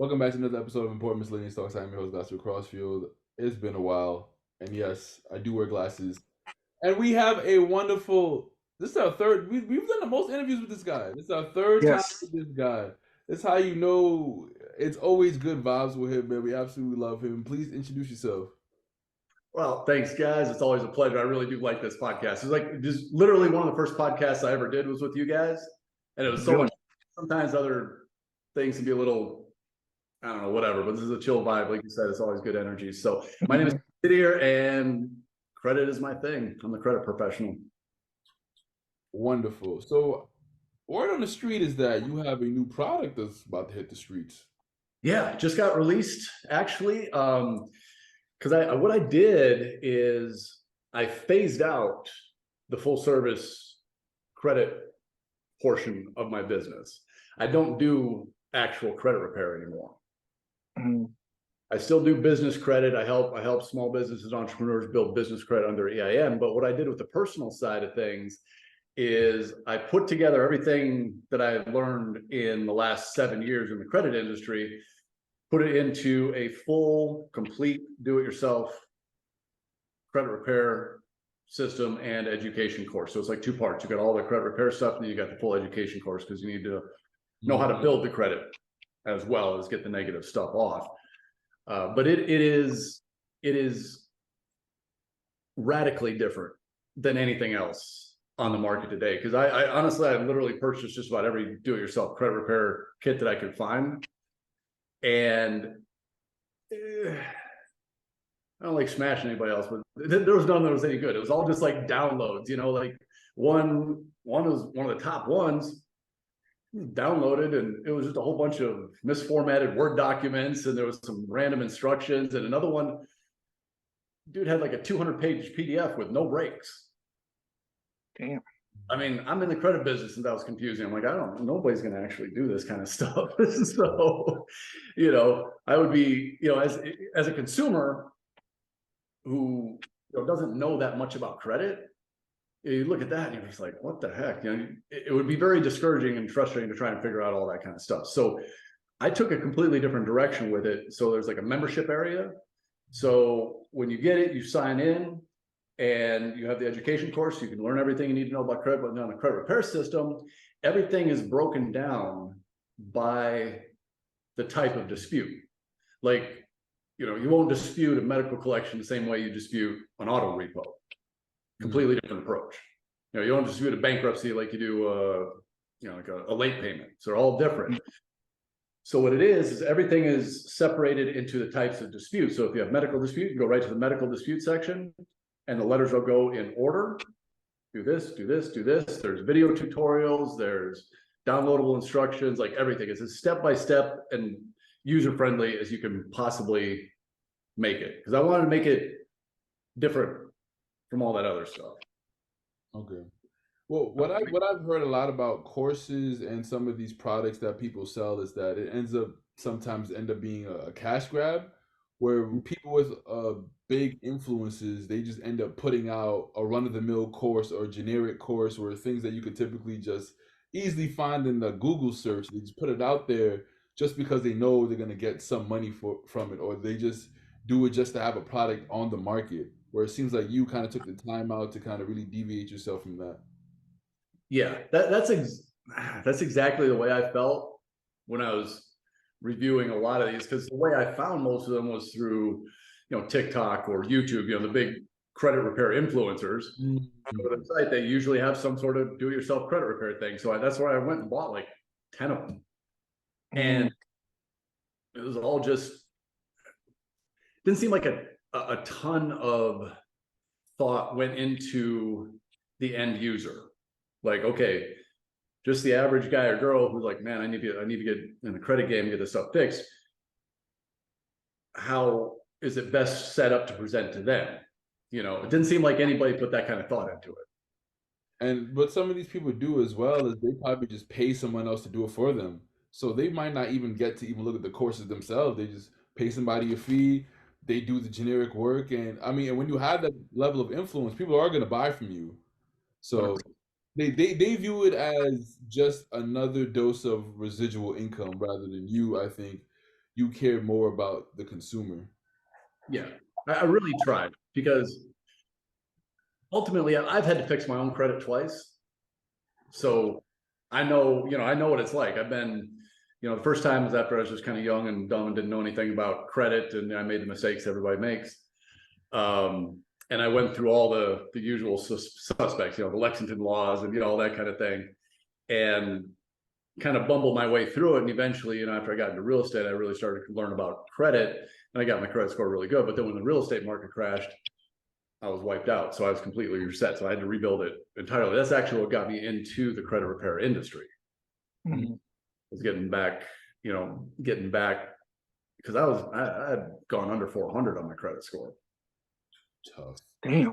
Welcome back to another episode of Important Miscellaneous Talks. I'm your host, Pastor Crossfield. It's been a while, and yes, I do wear glasses. And we have a wonderful. This is our third. We've done the most interviews with this guy. This is our third time Yes. with this guy. That's how you know it's always good vibes with him, man. We absolutely love him. Please introduce yourself. Well, thanks, guys. It's always a pleasure. I really do like this podcast. It's like just literally one of the first podcasts I ever did was with you guys, and it was so Really? much. Sometimes other things can be a little, I don't know, whatever. But this is a chill vibe, like you said. It's always good energy. So my name is Didier, and credit is my thing. I'm the credit professional. Wonderful. So, word on the street is that you have a new product that's about to hit the streets. Yeah, just got released actually. Because I what I did is I phased out the full service credit portion of my business. I don't do actual credit repair anymore. Mm-hmm. I still do business credit. I help small businesses, entrepreneurs build business credit under EIN. But what I did with the personal side of things is I put together everything that I've learned in the last 7 years in the credit industry, put it into a full, complete, do-it-yourself credit repair system and education course. So it's like two parts. You got all the credit repair stuff, and then you got the full education course because you need to know how to build the credit as well as get the negative stuff off. But it is radically different than anything else on the market today. Because I honestly, I literally purchased just about every do-it-yourself credit repair kit that I could find, and I don't like smashing anybody else, but there was none that was any good. It was all just like downloads, like one was one of the top ones downloaded, and it was just a whole bunch of misformatted Word documents, and there was some random instructions, and another one, dude had like a 200-page PDF with no breaks. Damn. I mean, I'm in the credit business, and that was confusing. I'm like, nobody's going to actually do this kind of stuff. So, I would be, as a consumer who doesn't know that much about credit, you look at that and you're just like, what the heck? It would be very discouraging and frustrating to try and figure out all that kind of stuff. So I took a completely different direction with it. So there's like a membership area. So when you get it, you sign in and you have the education course. You can learn everything you need to know about credit. But on the credit repair system, everything is broken down by the type of dispute. Like, you won't dispute a medical collection the same way you dispute an auto repo. Completely different approach. You don't dispute a bankruptcy like you do, like a late payment. So they're all different. So what it is everything is separated into the types of disputes. So if you have medical dispute, you go right to the medical dispute section, and the letters will go in order. Do this, do this, do this. There's video tutorials. There's downloadable instructions, like everything. It's as step-by-step and user-friendly as you can possibly make it, because I wanted to make it different from all that other stuff. Okay. Well, what I've heard a lot about courses and some of these products that people sell is that it sometimes end up being a cash grab, where people with big influences, they just end up putting out a run-of-the-mill course or generic course, or things that you could typically just easily find in the Google search. They just put it out there just because they know they're gonna get some money from it, or they just do it just to have a product on the market. Where it seems like you kind of took the time out to kind of really deviate yourself from that. Yeah, that's exactly the way I felt when I was reviewing a lot of these, because the way I found most of them was through TikTok or YouTube, the big credit repair influencers. On the site, they usually have some sort of do-it-yourself credit repair thing. So that's where I went and bought like 10 of them. And it was all just, didn't seem like a ton of thought went into the end user. Like, okay, just the average guy or girl who's like, man, I need to get in the credit game and get this stuff fixed. How is it best set up to present to them? It didn't seem like anybody put that kind of thought into it. And what some of these people do as well is they probably just pay someone else to do it for them. So they might not even get to even look at the courses themselves. They just pay somebody a fee. They do the generic work, and I mean, and when you have that level of influence, people are going to buy from you. So they view it as just another dose of residual income rather than you, I think, you care more about the consumer. Yeah, I really tried, because ultimately I've had to fix my own credit twice. So I know, I know what it's like. I've been, the first time was after I was just kind of young and dumb and didn't know anything about credit, and I made the mistakes everybody makes. And I went through all the usual suspects, the Lexington laws and all that kind of thing, and kind of bumbled my way through it. And eventually, after I got into real estate, I really started to learn about credit, and I got my credit score really good. But then when the real estate market crashed, I was wiped out. So I was completely reset. So I had to rebuild it entirely. That's actually what got me into the credit repair industry. Mhm. Was getting back because I had gone under 400 on my credit score. Tough. Damn.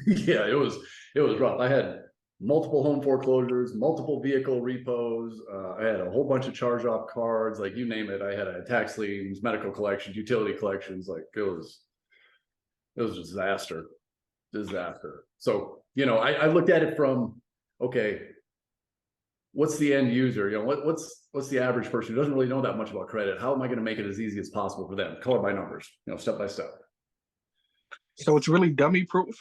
Yeah, it was rough. I had multiple home foreclosures, multiple vehicle repos. I had a whole bunch of charge-off cards, like you name it. I had tax liens, medical collections, utility collections. Like it was a disaster. So, I looked at it from, okay, what's the end user? What's the average person who doesn't really know that much about credit? How am I going to make it as easy as possible for them? Color by numbers, step by step. So it's really dummy proof.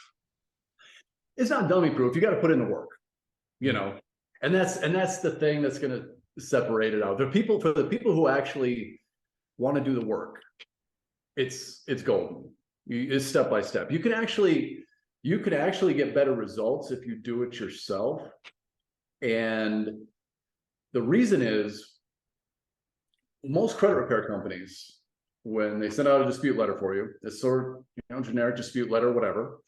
It's not dummy proof. You got to put in the work, and that's the thing that's going to separate it out. For the people who actually want to do the work, it's golden. It's step by step. You can actually get better results if you do it yourself. And the reason is, most credit repair companies, when they send out a dispute letter for you, it's sort of, generic dispute letter, whatever.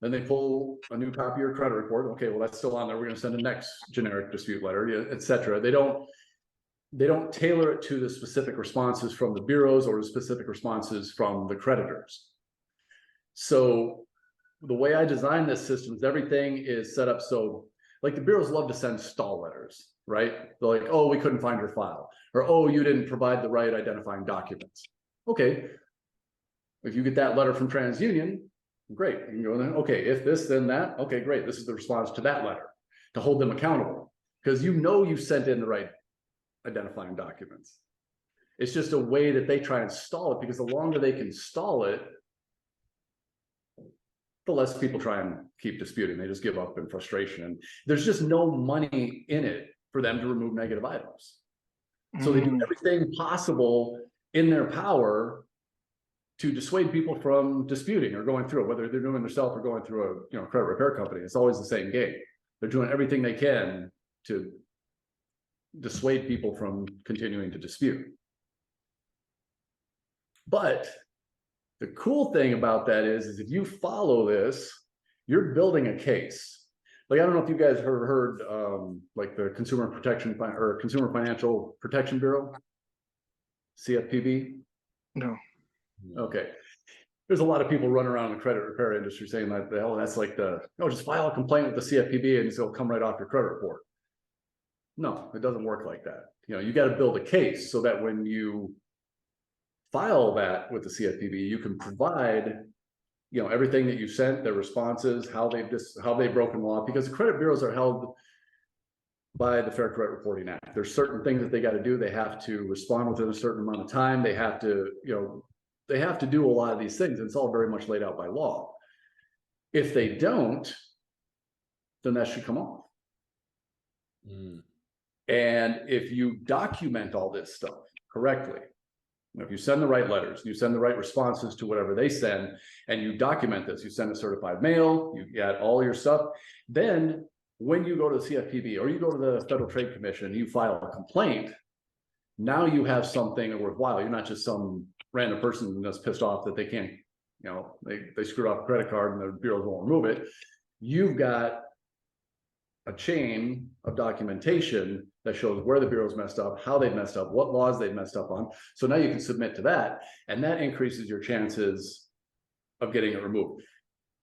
Then they pull a new copy of your credit report. Okay, well, that's still on there. We're going to send a next generic dispute letter, etc. They don't tailor it to the specific responses from the bureaus or the specific responses from the creditors. So the way I designed this system is everything is set up so, like, the bureaus love to send stall letters, right? They're like, oh, we couldn't find your file, or oh, you didn't provide the right identifying documents. Okay, if you get that letter from TransUnion, great, you can go in there. Okay, if this, then that. Okay, great, this is the response to that letter, to hold them accountable, because you sent in the right identifying documents. It's just a way that they try and stall it, because the longer they can stall it, the less people try and keep disputing. They just give up in frustration, and there's just no money in it for them to remove negative items. So they do everything possible in their power to dissuade people from disputing or going through it, whether they're doing it themselves or going through a credit repair company. It's always the same game. They're doing everything they can to dissuade people from continuing to dispute. But the cool thing about that is if you follow this, you're building a case. Like, I don't know if you guys have heard like the Consumer Financial Protection Bureau, CFPB. No. Okay. There's a lot of people running around in the credit repair industry saying that, hell, that's like just file a complaint with the CFPB and it'll come right off your credit report. No, it doesn't work like that. You got to build a case so that when you file that with the CFPB, you can provide, everything that you sent, their responses, how they've broken law, because the credit bureaus are held by the Fair Credit Reporting Act. There's certain things that they got to do. They have to respond within a certain amount of time. They have to, do a lot of these things. And it's all very much laid out by law. If they don't, then that should come off. And if you document all this stuff correctly, if you send the right letters, you send the right responses to whatever they send, and you document this, you send a certified mail, you add all your stuff, then when you go to the CFPB or you go to the Federal Trade Commission and you file a complaint, now you have something worthwhile. You're not just some random person that's pissed off that they can't, they screwed off a credit card and the bureaus won't remove it. You've got a chain of documentation that shows where the bureau's messed up, how they've messed up, what laws they've messed up on. So now you can submit to that, and that increases your chances of getting it removed.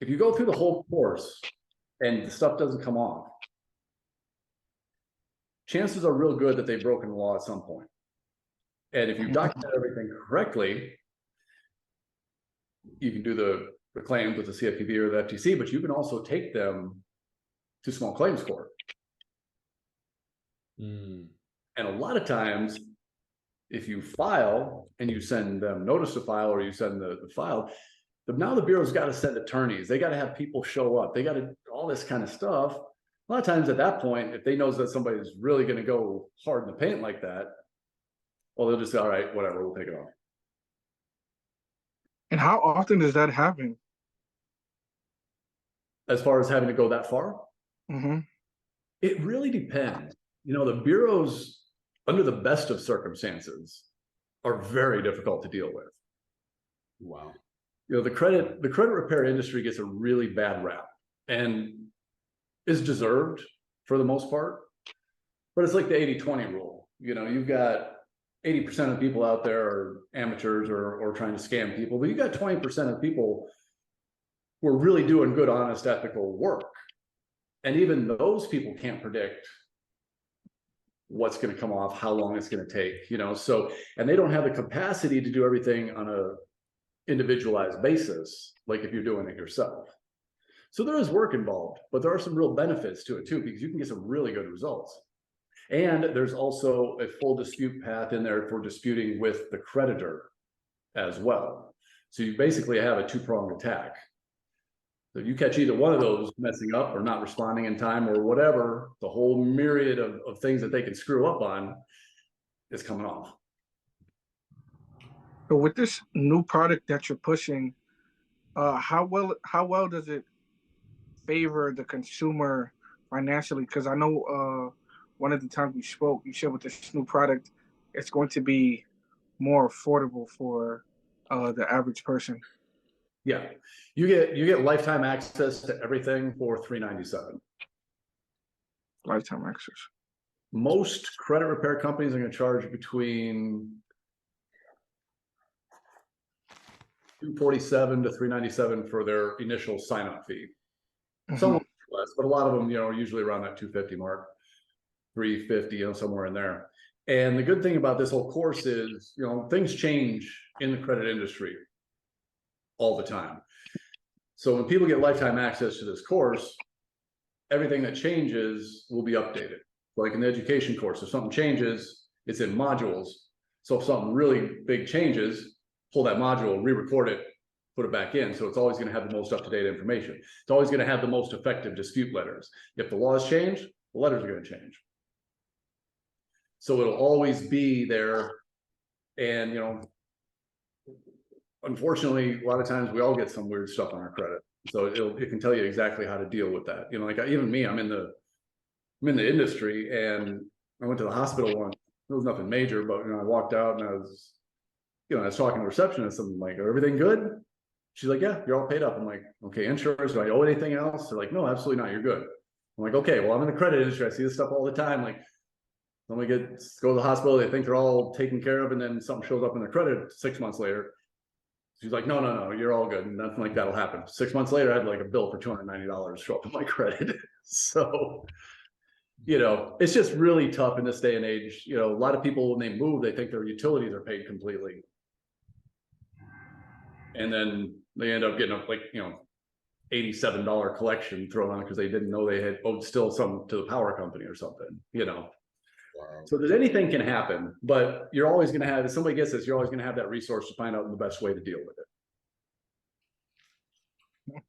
If you go through the whole course and the stuff doesn't come off, chances are real good that they've broken the law at some point. And if you document everything correctly, you can do the claims with the CFPB or the FTC, but you can also take them to small claims court. And a lot of times If you file and you send them notice to file, or you send the file, now the bureau's got to send attorneys. They got to have people show up. They got to all this kind of stuff. A lot of times at that point, if they know that somebody's really going to go hard in the paint like that, well, they'll just say, all right, whatever, we'll take it off. And how often does that happen? As far as having to go that far, Mm-hmm. it really depends. The bureaus, under the best of circumstances, are very difficult to deal with. Wow. The credit repair industry gets a really bad rap, and is deserved for the most part. But it's like the 80-20 rule. You've got 80% of people out there are amateurs or trying to scam people, but you got 20% of people who are really doing good, honest, ethical work. And even those people can't predict what's going to come off, how long it's going to take, so, and they don't have the capacity to do everything on a individualized basis, like if you're doing it yourself. So there is work involved, but there are some real benefits to it too, because you can get some really good results. And there's also a full dispute path in there for disputing with the creditor as well. So you basically have a two-pronged attack. So if you catch either one of those messing up or not responding in time or whatever, the whole myriad of things that they can screw up on is coming off. So with this new product that you're pushing, how well does it favor the consumer financially? Because I know one of the times we spoke, you said with this new product, it's going to be more affordable for the average person. Yeah, you get lifetime access to everything for $397. Lifetime access. Most credit repair companies are going to charge between $247 to $397 for their initial sign-up fee. Mm-hmm. Some less, but a lot of them, are usually around that $250 mark, $350, somewhere in there. And the good thing about this whole course is, things change in the credit industry all the time. So when people get lifetime access to this course, everything that changes will be updated. Like in the education course, if something changes, it's in modules. So if something really big changes, pull that module, re-record it, put it back in. So it's always going to have the most up-to-date information. It's always going to have the most effective dispute letters. If the laws change, the letters are going to change. So it'll always be there. And, unfortunately, a lot of times we all get some weird stuff on our credit. So it can tell you exactly how to deal with that. Like even me, I'm in the industry, and I went to the hospital once. It was nothing major, but I walked out and I was talking to the receptionist. I'm like, everything good? She's like, yeah, you're all paid up. I'm like, okay, insurance, do I owe anything else? They're like, no, absolutely not, you're good. I'm like, okay, well, I'm in the credit industry, I see this stuff all the time. Like, when we go to the hospital, they think they're all taken care of, and then something shows up in their credit 6 months later. She's like, no, you're all good. And nothing like that'll happen. 6 months later, I had like a bill for $290 show up in my credit. So, it's just really tough in this day and age. A lot of people, when they move, they think their utilities are paid completely. And then they end up getting a $87 collection thrown on because they didn't know they had owed still some to the power company or something, Wow. So there's anything can happen, but you're always going to have, if somebody gets this, you're always going to have that resource to find out the best way to deal with it.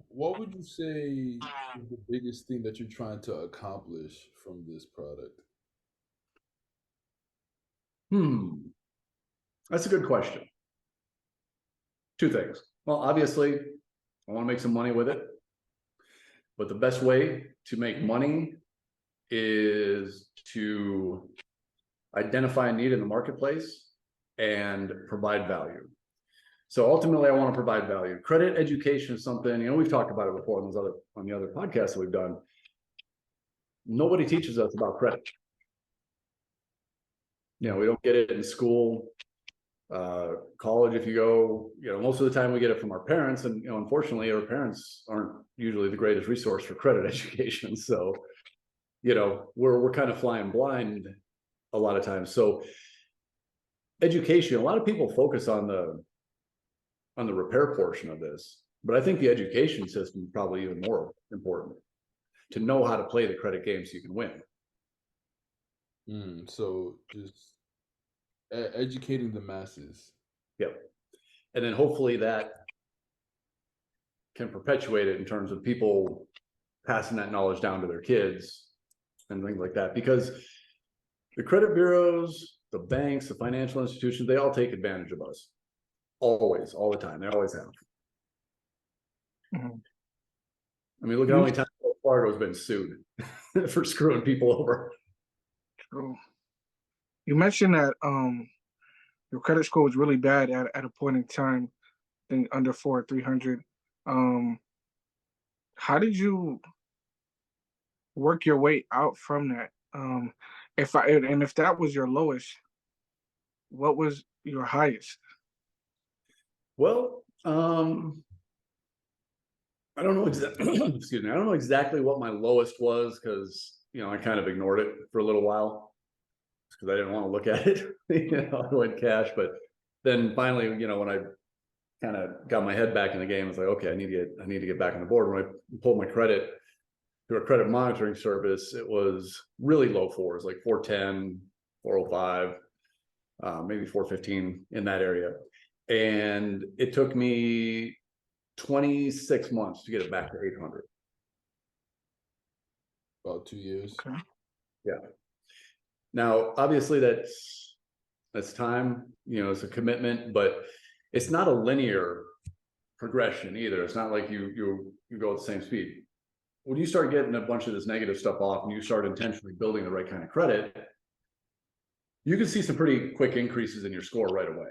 What would you say is the biggest thing that you're trying to accomplish from this product? That's a good question. Two things. Well, obviously, I want to make some money with it, but the best way to make money is to identify a need in the marketplace and provide value. So ultimately, I want to provide value. Credit education is something, we've talked about it before on the other podcasts that we've done. Nobody teaches us about credit. We don't get it in school. College, if you go, most of the time we get it from our parents, and unfortunately our parents aren't usually the greatest resource for credit education. So we're kind of flying blind a lot of times. So education, a lot of people focus on the repair portion of this, but I think the education system is probably even more important, to know how to play the credit game so you can win. So just educating the masses. Yep. And then hopefully that can perpetuate it in terms of people passing that knowledge down to their kids and things like that. Because the credit bureaus, the banks, the financial institutions, they all take advantage of us. Always, all the time. They always have. Mhm. I mean, look how many times Fargo's been sued for screwing people over. True. You mentioned that your credit score was really bad at a point in time, I think under 300. How did you work your way out from that? If that was your lowest, what was your highest? Well, I don't know exactly. Excuse me. I don't know exactly what my lowest was because I kind of ignored it for a little while because I didn't want to look at it. I went cash, but then finally, when I kind of got my head back in the game, I was like, okay, I need to get back on the board. When I pulled my credit through a credit monitoring service, it was really low fours, like 410, 405, maybe 415 in that area. And it took me 26 months to get it back to 800. About 2 years. Okay. Yeah. Now, obviously, that's time. It's a commitment, but it's not a linear progression either. It's not like you go at the same speed. When you start getting a bunch of this negative stuff off and you start intentionally building the right kind of credit, you can see some pretty quick increases in your score right away.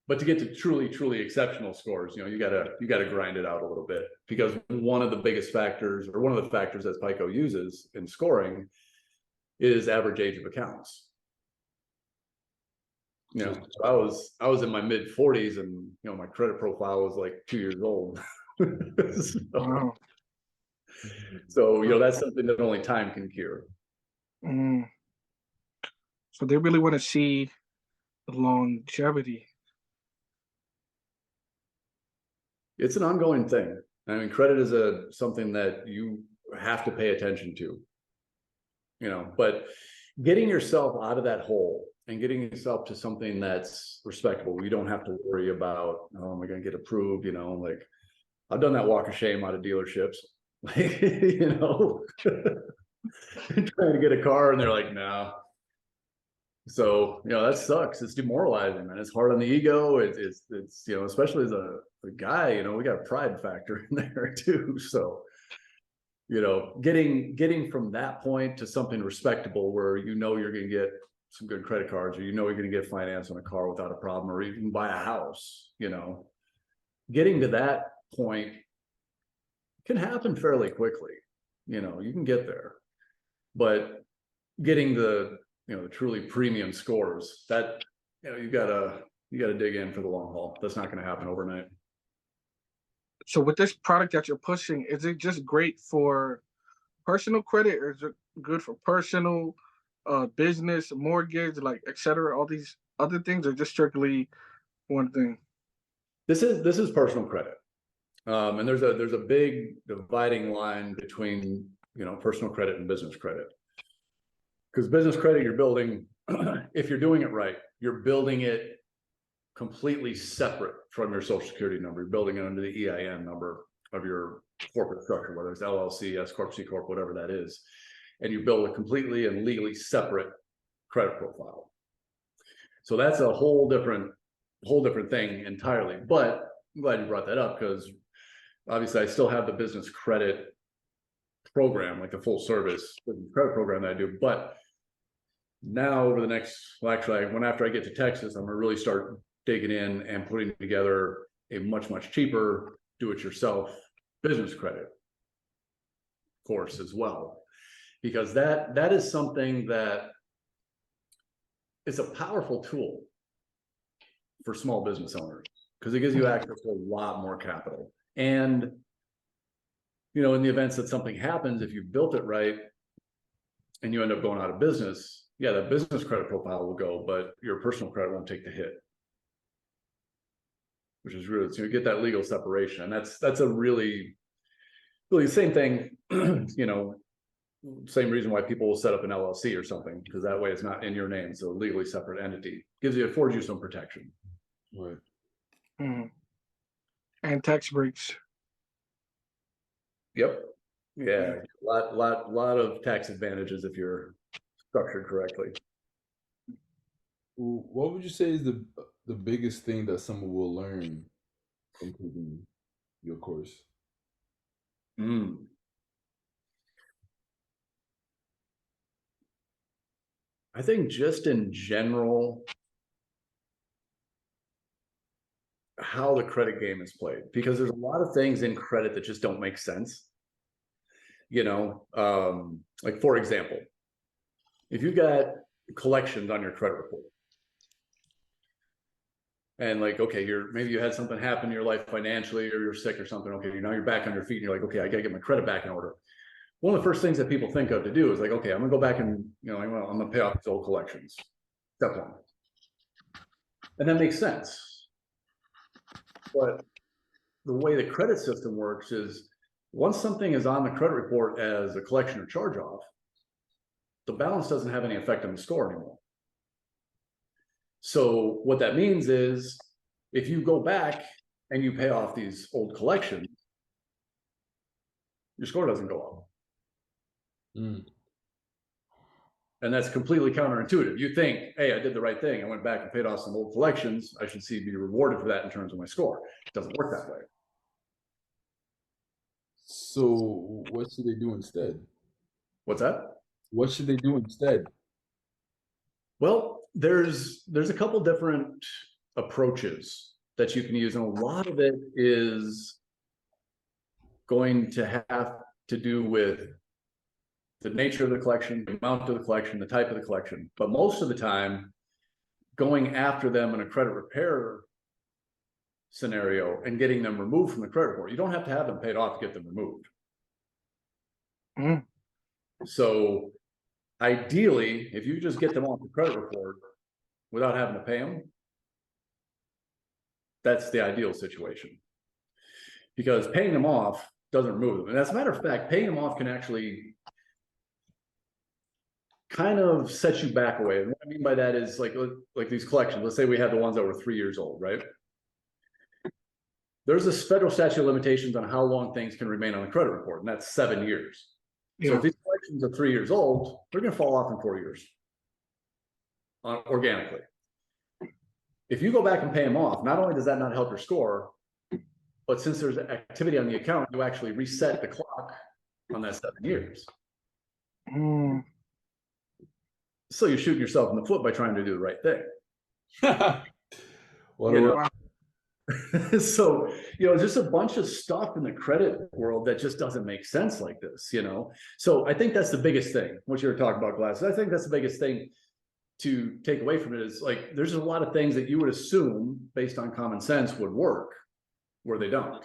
But to get to truly exceptional scores, you gotta grind it out a little bit, because one of the biggest factors, or one of the factors that FICO uses in scoring, is average age of accounts. So I was in my mid 40s, and my credit profile was like 2 years old. Wow. So that's something that only time can cure. Mm. So they really want to see the longevity. It's an ongoing thing. I mean, credit is something that you have to pay attention to. But getting yourself out of that hole and getting yourself to something that's respectable, you don't have to worry about, oh, am I going to get approved? Like, I've done that walk of shame out of dealerships, trying to get a car, and they're like, no. So that sucks. It's demoralizing, man. It's hard on the ego. It's especially as a guy, we got a pride factor in there too. So getting from that point to something respectable where you're going to get some good credit cards, or you're going to get finance on a car without a problem, or even buy a house, getting to that point can happen fairly quickly. You can get there, but getting the truly premium scores, that you gotta dig in for the long haul. That's not going to happen overnight. So with this product that you're pushing, is it just great for personal credit, or is it good for personal, business, mortgage, like etc., all these other things, or just strictly one thing? This is personal credit, and there's a big dividing line between personal credit and business credit. Because business credit, you're building, if you're doing it right, you're building it completely separate from your social security number. You're building it under the EIN number of your corporate structure, whether it's LLC, S Corp, C Corp, whatever that is. And you build a completely and legally separate credit profile. So that's a whole different thing entirely. But I'm glad you brought that up, because obviously I still have the business credit program, like the full service credit program that I do. But now over the next, after I get to Texas, I'm gonna really start digging in and putting together a much cheaper do-it-yourself business credit course as well, because that is something that is a powerful tool for small business owners, because it gives you access to a lot more capital. And in the events that something happens, if you built it right and you end up going out of business, yeah, the business credit profile will go, but your personal credit won't take the hit, which is really, so you get that legal separation. And that's a really the same thing, same reason why people will set up an LLC or something, because that way it's not in your name. It's a legally separate entity. Affords you some protection. Right. Mhm. And tax breaks. Yep. Yeah. Lot of tax advantages if you're structured correctly. What would you say is the biggest thing that someone will learn from taking your course? Mm. I think just in general, how the credit game is played, because there's a lot of things in credit that just don't make sense. Like for example, if you got collections on your credit report, and like, okay, maybe you had something happen in your life financially, or you're sick or something. Okay, now you're back on your feet, and you're like, okay, I gotta get my credit back in order. One of the first things that people think of to do is like, okay, I'm gonna go back and I'm gonna pay off these old collections. Step one, and that makes sense. But the way the credit system works is, once something is on the credit report as a collection or charge off, the balance doesn't have any effect on the score anymore. So what that means is, if you go back and you pay off these old collections, your score doesn't go up. Mm. And that's completely counterintuitive. You think, hey, I did the right thing. I went back and paid off some old collections. I should be rewarded for that in terms of my score. It doesn't work that way. So what should they do instead? What's that? What should they do instead? Well, there's a couple different approaches that you can use, and a lot of it is going to have to do with the nature of the collection, the amount of the collection, the type of the collection. But most of the time, going after them in a credit repair scenario and getting them removed from the credit report. You don't have to have them paid off to get them removed. Mm. So ideally, if you just get them off the credit report without having to pay them, that's the ideal situation. Because paying them off doesn't remove them. And as a matter of fact, paying them off can actually kind of set you back away. And what I mean by that is like these collections. Let's say we had the ones that were 3 years old, right? There's a federal statute of limitations on how long things can remain on the credit report, and that's 7 years. Yeah. So if these collections are 3 years old, they're going to fall off in 4 years organically. If you go back and pay them off, not only does that not help your score, but since there's activity on the account, you actually reset the clock on that 7 years. Mm. So you're shooting yourself in the foot by trying to do the right thing. So, just a bunch of stuff in the credit world that just doesn't make sense like this, So I think that's the biggest thing, what you were talking about, glasses. I think that's the biggest thing to take away from it is like, there's a lot of things that you would assume based on common sense would work where they don't.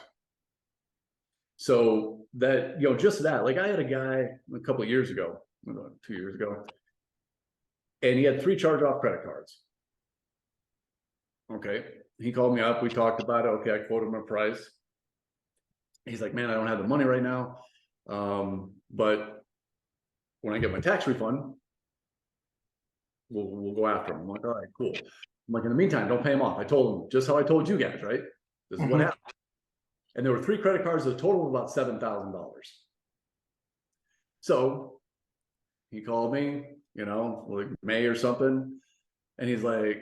So that, just that, like I had a guy a couple of years ago, 2 years ago, and he had 3 charge-off credit cards. Okay. He called me up. We talked about it. Okay. I quoted him a price. He's like, man, I don't have the money right now. But when I get my tax refund, we'll go after him. I'm like, all right, cool. I'm like, in the meantime, don't pay him off. I told him just how I told you guys, right? This is what happened. And there were 3 credit cards, a total of about $7,000. So he called me, like May or something. And he's like,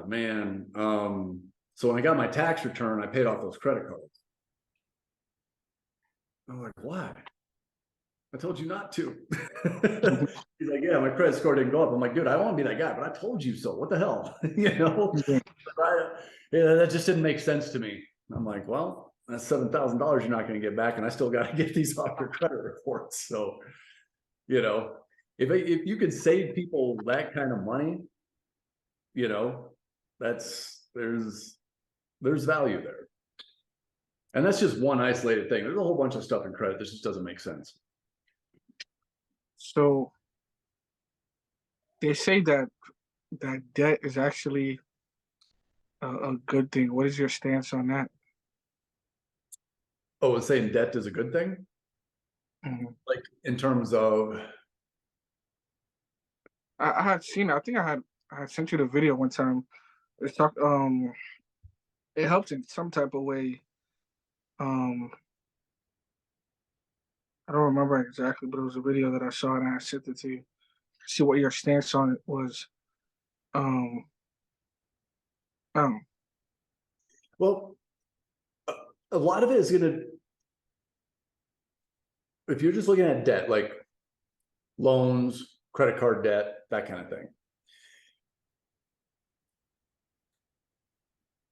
man. So when I got my tax return, I paid off those credit cards. I'm like, why? I told you not to. He's like, yeah, my credit score didn't go up. I'm like, dude, I don't want to be that guy, but I told you so. What the hell? That just didn't make sense to me. I'm like, well, that's $7,000 you're not going to get back, and I still got to get these off your credit reports. So, if you could save people that kind of money, there's value there. And that's just one isolated thing. There's a whole bunch of stuff in credit that just doesn't make sense. So they say that debt is actually a good thing. What is your stance on that? Oh, it's saying debt is a good thing? Mhm. Like in terms of, I had seen. I think I had sent you the video one time. It's talk. It helps in some type of way. Um, I don't remember exactly, but it was a video that I saw and I sent it to you. See what your stance on it was. Um, um, well, a lot of it is going to, if you're just looking at debt, like loans, credit card debt, that kind of thing.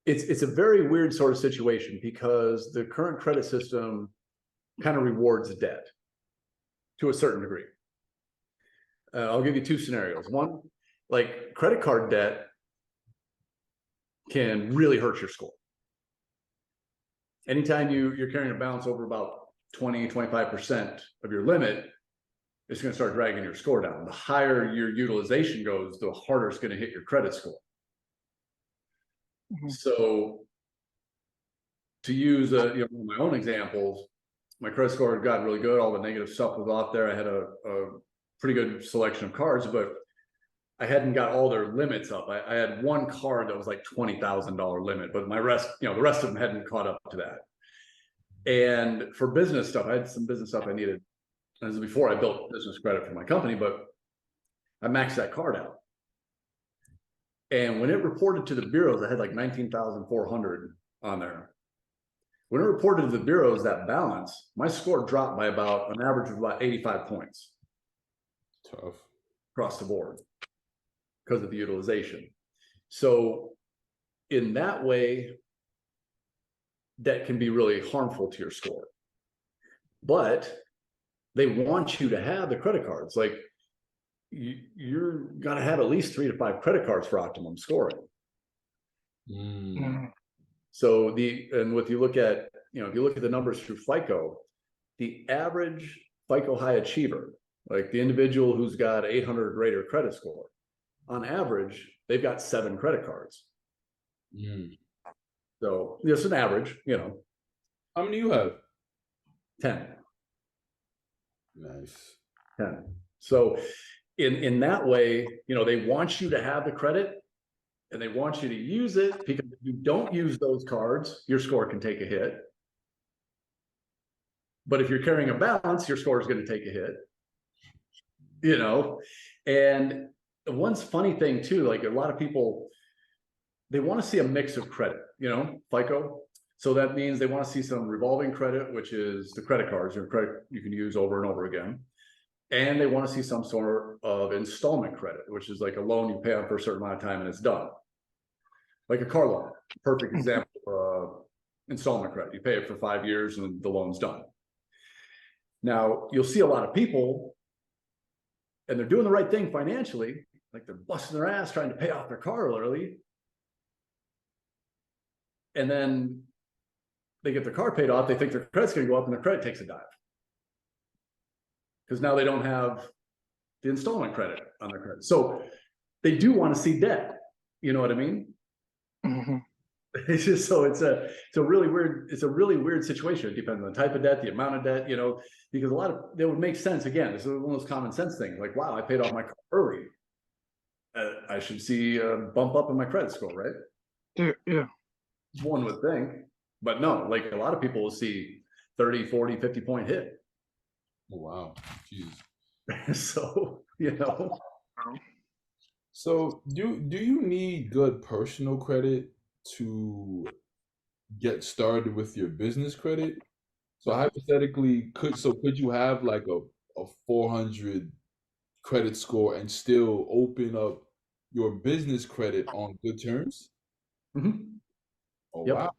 It's a very weird sort of situation because the current credit system kind of rewards debt to a certain degree. I'll give you two scenarios. One, like credit card debt can really hurt your score. Anytime you're carrying a balance over about 20-25% of your limit, it's going to start dragging your score down. The higher your utilization goes, the harder it's going to hit your credit score. mhm. So to use one of my own examples, my credit score had gotten really good. All the negative stuff was off there. I had a pretty good selection of cards, but I hadn't got all their limits up. I had one card that was like $20,000 limit, but my rest, the rest of them hadn't caught up to that. And for business stuff, I had some business stuff I needed. This is before I built business credit for my company, but I maxed that card out. And when it reported to the bureaus, I had like 19,400 on there. When it reported to the bureaus that balance, my score dropped by about an average of about 85 points. Tough. Across the board because of the utilization. So in that way, that can be really harmful to your score. But they want you to have the credit cards. Like you're got to have at least 3 to 5 credit cards for optimum scoring. So if you look at the numbers through FICO, the average FICO high achiever, like the individual who's got 800 or greater credit score, on average, they've got 7 credit cards. So it's an average, How many you have? 10. Nice. 10. So in that way, they want you to have the credit and they want you to use it, because if you don't use those cards, your score can take a hit. But if you're carrying a balance, your score is going to take a hit. And one funny thing too, like a lot of people, they want to see a mix of credit, FICO. So that means they want to see some revolving credit, which is the credit cards or credit you can use over and over again. And they want to see some sort of installment credit, which is like a loan you pay on for a certain amount of time and it's done. Like a car loan, perfect example of installment credit. You pay it for 5 years and the loan's done. Now, you'll see a lot of people, and they're doing the right thing financially, like they're busting their ass trying to pay off their car early. And then they get their car paid off, they think their credit's going to go up, and their credit takes a dive. Because now they don't have the installment credit on their credit. So they do want to see debt. You know what I mean? Mm-hmm. It's just it's a really weird situation. It depends on the type of debt, the amount of debt, because that would make sense. Again, this is one of those common sense things. Like, wow, I paid off my car early. I should see a bump up in my credit score, right? Yeah. One would think, but no, like a lot of people will see 30, 40, 50 point hit. Oh, wow. Jeez. So, So do you need good personal credit to get started with your business credit? So hypothetically, could you have like a 400 credit score and still open up your business credit on good terms? Mm-hmm. Oh, yep. wow.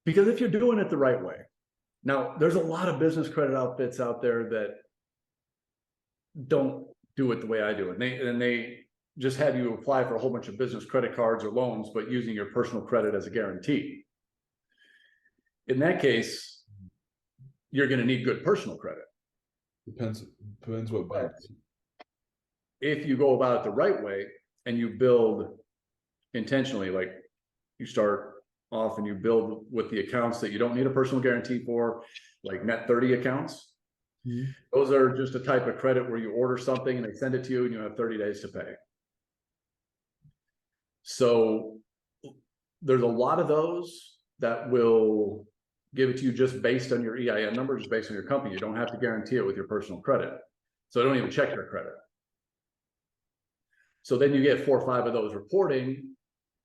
Because if you're doing it the right way. Now, there's a lot of business credit outfits out there that don't do it the way I do it. And they just have you apply for a whole bunch of business credit cards or loans, but using your personal credit as a guarantee. In that case, you're going to need good personal credit. Depends what bank. If you go about it the right way and you build intentionally, like you start off and you build with the accounts that you don't need a personal guarantee for, like net 30 accounts, Mhm. Those are just a type of credit where you order something and they send it to you and you have 30 days to pay. So there's a lot of those that will give it to you just based on your EIN number, just based on your company. You don't have to guarantee it with your personal credit. So they don't even check your credit. So then you get 4 or 5 of those reporting.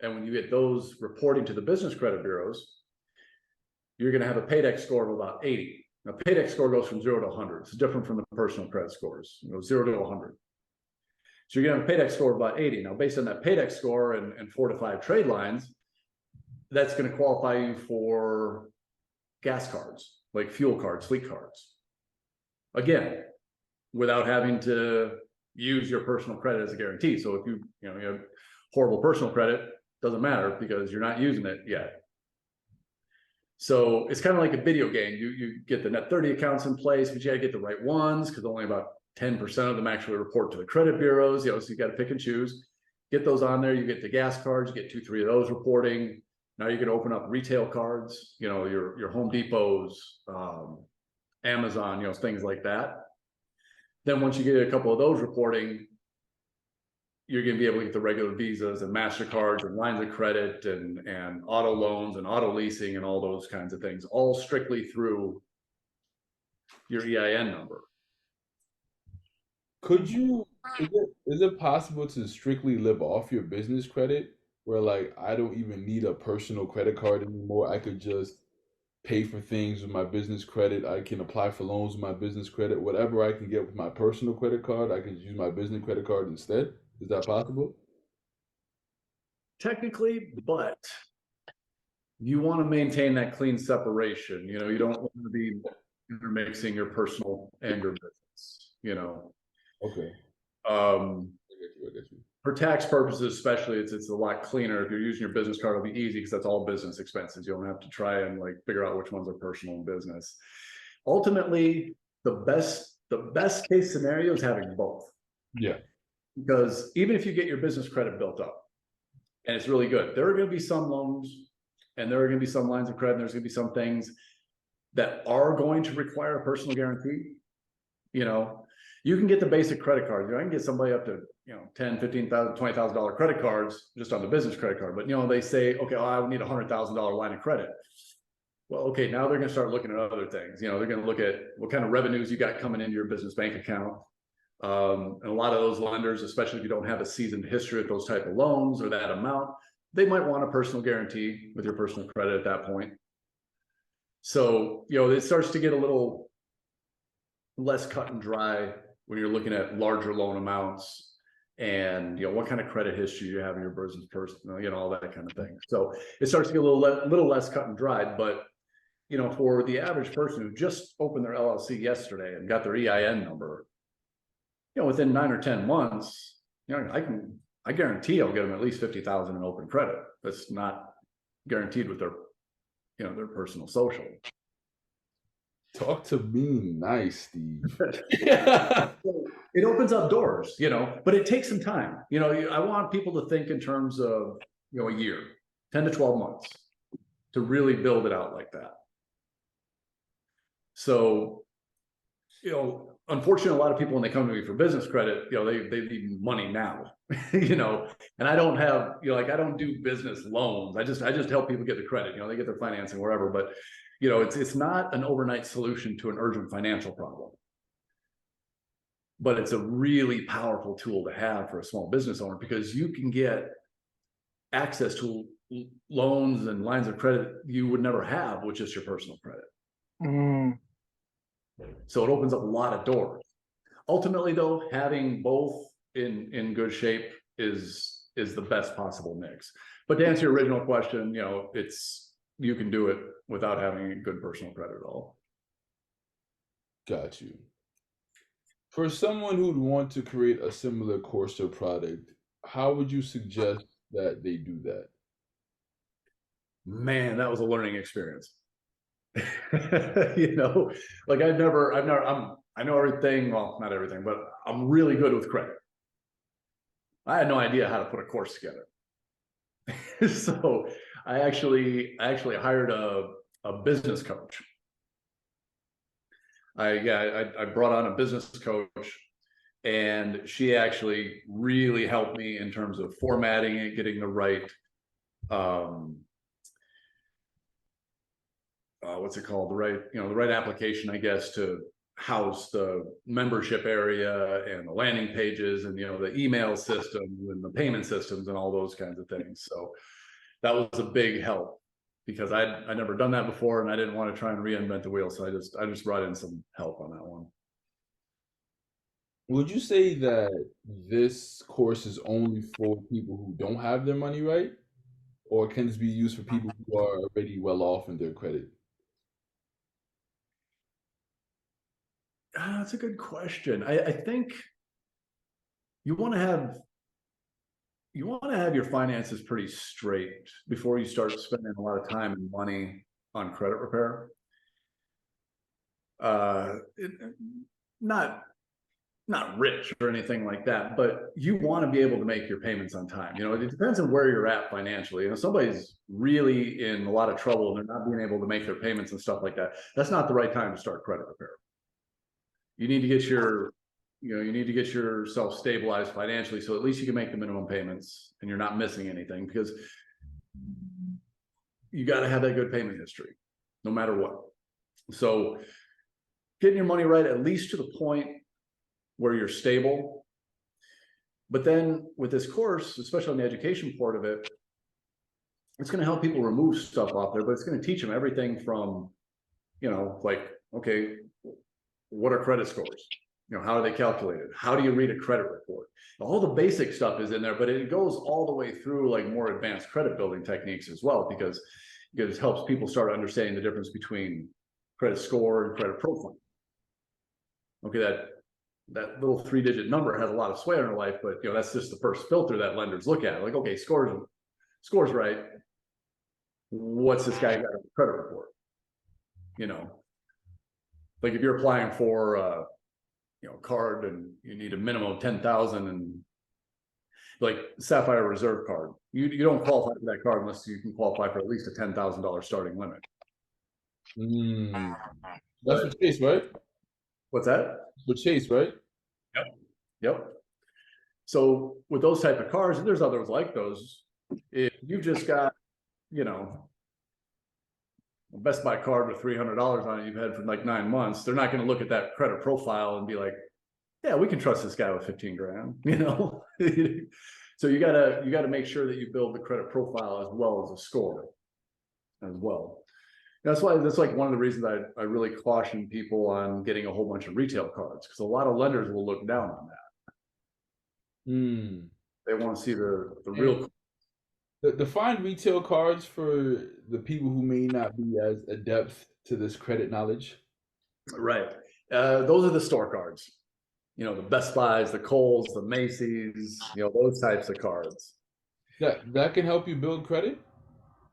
And when you get those reporting to the business credit bureaus, you're going to have a PAYDEX score of about 80. Now, PAYDEX score goes from 0 to 100. It's different from the personal credit scores, 0 to 100. So you're going to have a PAYDEX score of about 80. Now, based on that PAYDEX score and 4 to 5 trade lines, that's going to qualify you for gas cards, like fuel cards, fleet cards. Again, without having to use your personal credit as a guarantee. So if you have horrible personal credit, doesn't matter because you're not using it yet. So it's kind of like a video game. You get the net 30 accounts in place, but you got to get the right ones because only about 10% of them actually report to the credit bureaus. So you got to pick and choose. Get those on there. You get the gas cards. You get 2, 3 of those reporting. Now you can open up retail cards. Your Home Depots, Amazon, things like that. Then once you get a couple of those reporting, you're going to be able to get the regular Visas and MasterCards and lines of credit and auto loans and auto leasing and all those kinds of things, all strictly through your EIN number. Is it possible to strictly live off your business credit where like I don't even need a personal credit card anymore? I could just pay for things with my business credit. I can apply for loans with my business credit. Whatever I can get with my personal credit card, I can use my business credit card instead. Is that possible? Technically, but you want to maintain that clean separation. You don't want to be intermixing your personal and your business. Okay. Um, I get you. For tax purposes, especially, it's a lot cleaner. If you're using your business card, it'll be easy because that's all business expenses. You don't have to try and figure out which ones are personal and business. Ultimately, the best case scenario is having both. Yeah. Because even if you get your business credit built up and it's really good, there are going to be some loans and there are going to be some lines of credit, and there's going to be some things that are going to require a personal guarantee. You can get the basic credit cards. I can get somebody up to $10,000, $15,000, $20,000 credit cards just on the business credit card. But they say, okay, I would need $100,000 line of credit. Well, okay, now they're going to start looking at other things. They're going to look at what kind of revenues you got coming into your business bank account. And a lot of those lenders, especially if you don't have a seasoned history with those type of loans or that amount, they might want a personal guarantee with your personal credit at that point. So, it starts to get a little less cut and dry when you're looking at larger loan amounts and, what kind of credit history you have in your business person, all that kind of thing. So it starts to get a little less cut and dried, but, for the average person who just opened their LLC yesterday and got their EIN number, within 9 or 10 months, I guarantee I'll get them at least 50,000 in open credit. That's not guaranteed with their personal social. Talk to me nice, Steve. It opens up doors, but it takes some time. I want people to think in terms of, a year, 10 to 12 months to really build it out like that. So, unfortunately, a lot of people, when they come to me for business credit, they need money now, and I don't have, I don't do business loans. I just help people get the credit, they get their financing wherever, but, it's not an overnight solution to an urgent financial problem, but it's a really powerful tool to have for a small business owner because you can get access to loans and lines of credit you would never have with just your personal credit. Mm. So it opens up a lot of doors. Ultimately, though, having both in good shape is the best possible mix. But to answer your original question, you can do it without having a good personal credit at all. Got you. For someone who'd want to create a similar course or product, how would you suggest that they do that? Man, that was a learning experience. I know everything. Well, not everything, but I'm really good with credit. I had no idea how to put a course together. So I actually hired a business coach. I brought on a business coach, and she actually really helped me in terms of formatting it, getting the right what's it called, the right application, I guess, to house the membership area and the landing pages and the email system and the payment systems and all those kinds of things. So that was a big help, because I never done that before, and I didn't want to try and reinvent the wheel. So I just brought in some help on that one. Would you say that this course is only for people who don't have their money right, or can this be used for people who are already well off in their credit? That's a good question. I think you want to have your finances pretty straight before you start spending a lot of time and money on credit repair. Not rich or anything like that, but you want to be able to make your payments on time. It depends on where you're at financially. If somebody's really in a lot of trouble and they're not being able to make their payments and stuff like that, that's not the right time to start credit repair. You need to get yourself stabilized financially, so at least you can make the minimum payments and you're not missing anything, because you got to have that good payment history no matter what. So getting your money right, at least to the point where you're stable. But then with this course, especially on the education part of it, it's going to help people remove stuff off there, but it's going to teach them everything from, like, okay, what are credit scores? How are they calculated? How do you read a credit report? All the basic stuff is in there, but it goes all the way through like more advanced credit building techniques as well, because it helps people start understanding the difference between credit score and credit profile. Okay, that little 3-digit number has a lot of sway in our life, but that's just the first filter that lenders look at. Like, okay, scores right. What's this guy got on the credit report? Like if you're applying for a card and you need a minimum of 10,000, and like Sapphire Reserve card, you don't qualify for that card unless you can qualify for at least a $10,000 starting limit. That's for Chase, right? What's that? For Chase, right? Yep. So with those type of cards, and there's others like those, if you've just got, a Best Buy card with $300 on it you've had for like 9 months, they're not going to look at that credit profile and be like, yeah, we can trust this guy with 15 grand, So you gotta make sure that you build the credit profile as well as a score as well. That's like one of the reasons I really caution people on getting a whole bunch of retail cards, because a lot of lenders will look down on that. They want to see the real. Define retail cards for the people who may not be as adept to this credit knowledge. Right. Those are the store cards. The Best Buys, the Kohl's, the Macy's, those types of cards. That can help you build credit?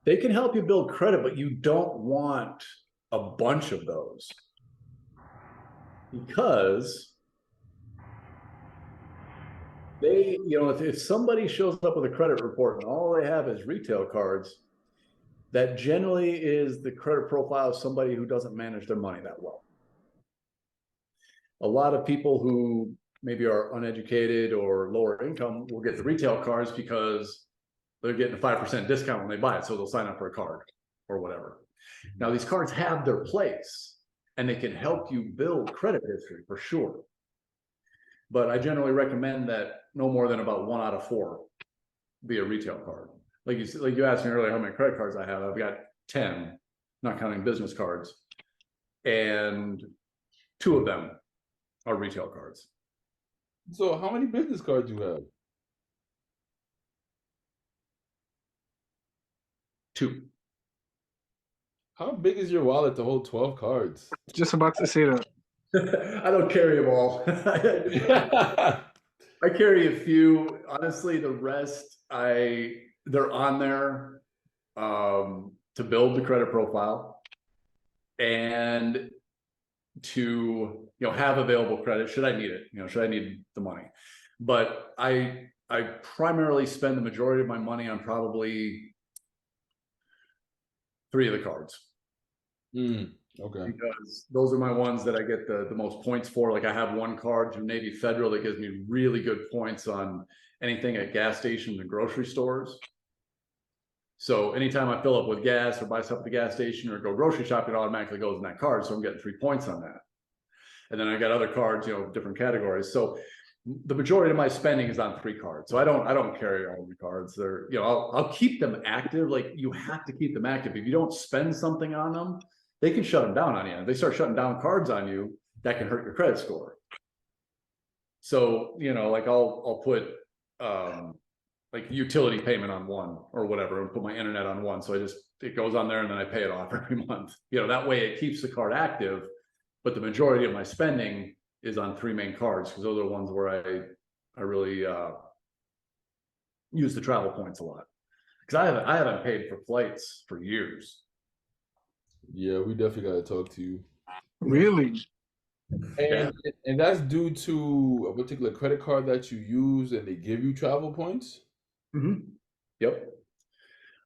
They can help you build credit, but you don't want a bunch of those, because they, if somebody shows up with a credit report and all they have is retail cards, that generally is the credit profile of somebody who doesn't manage their money that well. A lot of people who maybe are uneducated or lower income will get the retail cards because they're getting a 5% discount when they buy it, so they'll sign up for a card or whatever. Now, these cards have their place and they can help you build credit history for sure. But I generally recommend that no more than about 1 out of 4 be a retail card. Like you asked me earlier how many credit cards I have. I've got 10, not counting business cards, and 2 of them are retail cards. So how many business cards do you have? 2. How big is your wallet to hold 12 cards? Just about to say that. I don't carry them all. I carry a few. Honestly, the rest, they're on there to build the credit profile and to have available credit should I need it, should I need the money. But I primarily spend the majority of my money on probably 3 of the cards. Okay. because those are my ones that I get the most points for. Like I have one card through Navy Federal that gives me really good points on anything at gas stations and grocery stores. So anytime I fill up with gas or buy stuff at the gas station or go grocery shopping, it automatically goes in that card. So I'm getting 3 points on that. And then I got other cards, different categories. So the majority of my spending is on 3 cards. So I don't carry all the cards. They're, I'll keep them active. Like you have to keep them active. If you don't spend something on them, they can shut them down on you. If they start shutting down cards on you, that can hurt your credit score. So, like I'll put like utility payment on one or whatever, and put my internet on one. So it goes on there and then I pay it off every month. That way it keeps the card active, but the majority of my spending is on 3 main cards because those are the ones where I really use the travel points a lot. Because I haven't paid for flights for years. Yeah, we definitely got to talk to you. Really? And that's due to a particular credit card that you use and they give you travel points? Mm-hmm. Yep.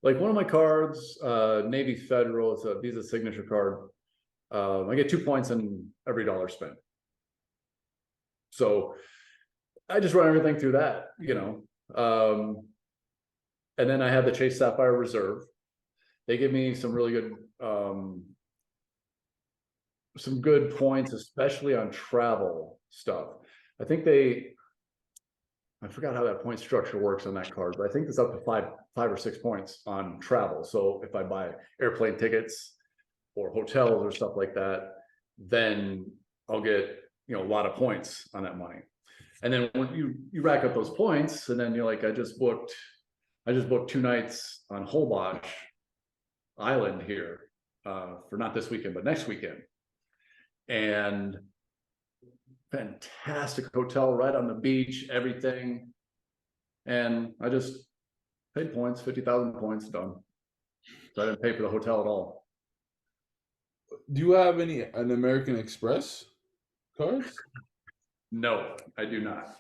Like one of my cards, Navy Federal, it's a Visa signature card. I get 2 points on every dollar spent. So I just run everything through that, and then I have the Chase Sapphire Reserve. They give me some really good, some good points, especially on travel stuff. I think I forgot how that point structure works on that card, but I think it's up to 5 or 6 points on travel. So if I buy airplane tickets or hotels or stuff like that, then I'll get, a lot of points on that money. And then when you rack up those points, and then you're like, I just booked 2 nights on Holbox Island here for not this weekend, but next weekend. And fantastic hotel right on the beach, everything. And I just paid points, 50,000 points, done. So I didn't pay for the hotel at all. Do you have an American Express cards? No, I do not.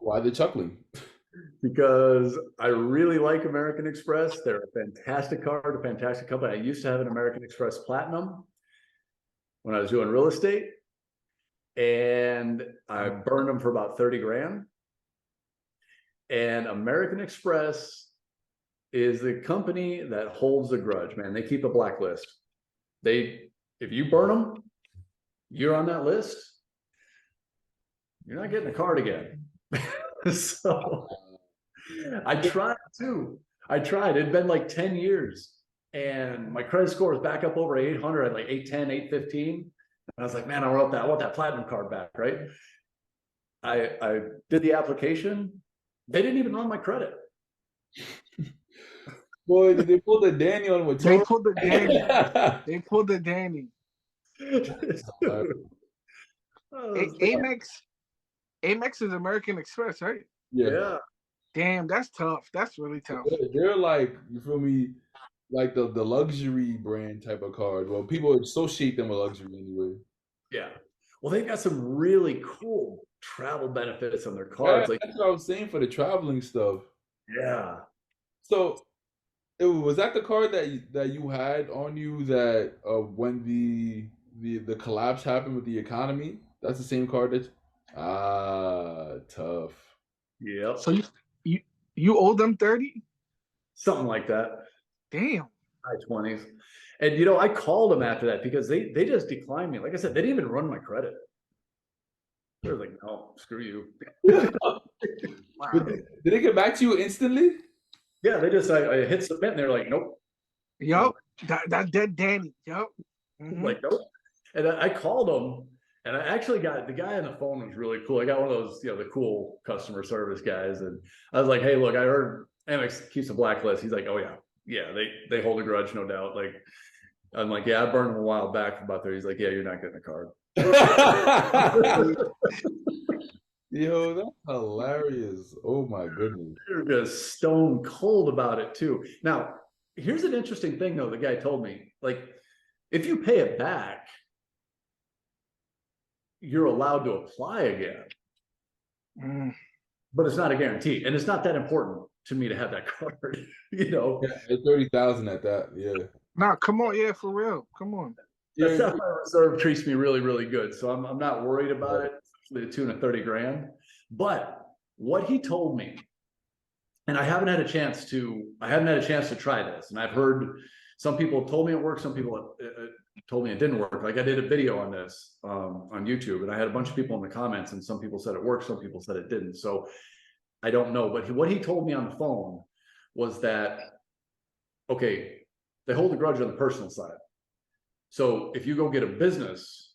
Why the chuckling? Because I really like American Express. They're a fantastic card, a fantastic company. I used to have an American Express Platinum when I was doing real estate, and I burned them for about 30 grand. And American Express is the company that holds the grudge, man. They keep a blacklist. If you burn them, you're on that list. You're not getting a card again. So I tried too. It'd been like 10 years and my credit score was back up over 800 at like 810, 815. And I was like, man, I want that platinum card back, right? I did the application. They didn't even run my credit. Boy, did they pull the Danny on with They pulled the Danny. They pulled the Danny. Amex is American Express, right? Yeah. Damn, that's tough. That's really tough. They're like, you feel me, like the luxury brand type of card. Well, people associate them with luxury anyway. Yeah. Well, they've got some really cool travel benefits on their cards. Yeah, that's what I was saying for the traveling stuff. Yeah. So was that the card that you had on you that when the collapse happened with the economy? That's the same card that tough. Yeah. So you owe them 30? Something like that. Damn. High 20s. And I called them after that because they just declined me. Like I said, they didn't even run my credit. They were like, no, screw you. Wow. Did they get back to you instantly? Yeah, I hit submit and they're like, nope. Yup. That dead Danny. Yup. Mm-hmm. Like, nope. And I called them, and I actually got the guy on the phone was really cool. I got one of those, the cool customer service guys, and I was like, hey, look, I heard Amex keeps a blacklist. He's like, oh yeah, they hold a grudge, no doubt. Like, I'm like, yeah, I burned them a while back for about 30. He's like, yeah, you're not getting a card. Yo, that's hilarious. Oh my goodness. They're just stone cold about it too. Now, here's an interesting thing though. The guy told me, like, if you pay it back, you're allowed to apply again. But it's not a guarantee, and it's not that important to me to have that card. Yeah, 30,000 at that. Yeah. Nah, come on, yeah, for real. Come on. The Yeah, Sapphire Reserve treats me really, really good. So I'm not worried about it, especially the tune of 30 grand. But what he told me, and I haven't had a chance to try this. And I've heard some people told me it worked, some people told me it didn't work. Like I did a video on this on YouTube, and I had a bunch of people in the comments, and some people said it worked, some people said it didn't. So I don't know. But what he told me on the phone was that, okay, they hold a grudge on the personal side. So if you go get a business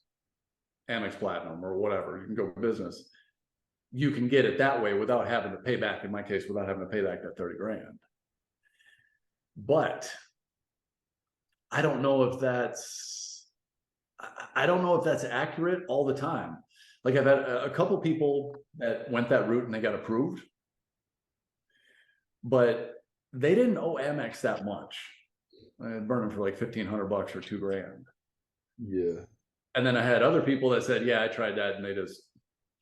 Amex Platinum or whatever, you can go business, you can get it that way without having to pay back, in my case, without having to pay back that 30 grand. But I don't know if that's accurate all the time. Like I've had a couple people that went that route and they got approved, but they didn't owe Amex that much. I burned them for like $1,500 or $2 grand. yeah. And then I had other people that said, yeah, I tried that, and they just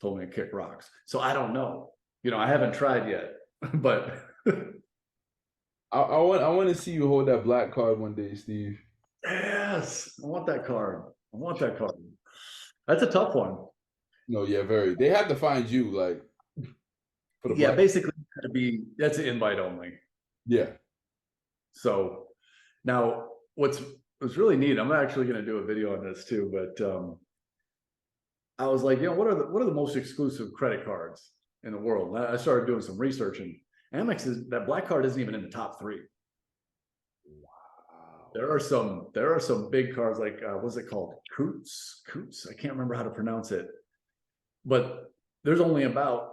told me to kick rocks. So I don't know. I haven't tried yet, but I want to see you hold that black card one day, Steve. yes, I want that card. That's a tough one. No, yeah, very. They have to find you, like, for the Yeah, black. basically that's an invite only. Yeah. So now what's really neat, I'm actually going to do a video on this too, but I was like, what are the most exclusive credit cards in the world? And I started doing some research, and that black card isn't even in the top 3. Wow. There are some big cards, like what's it called? Coots. I can't remember how to pronounce it. But there's only about,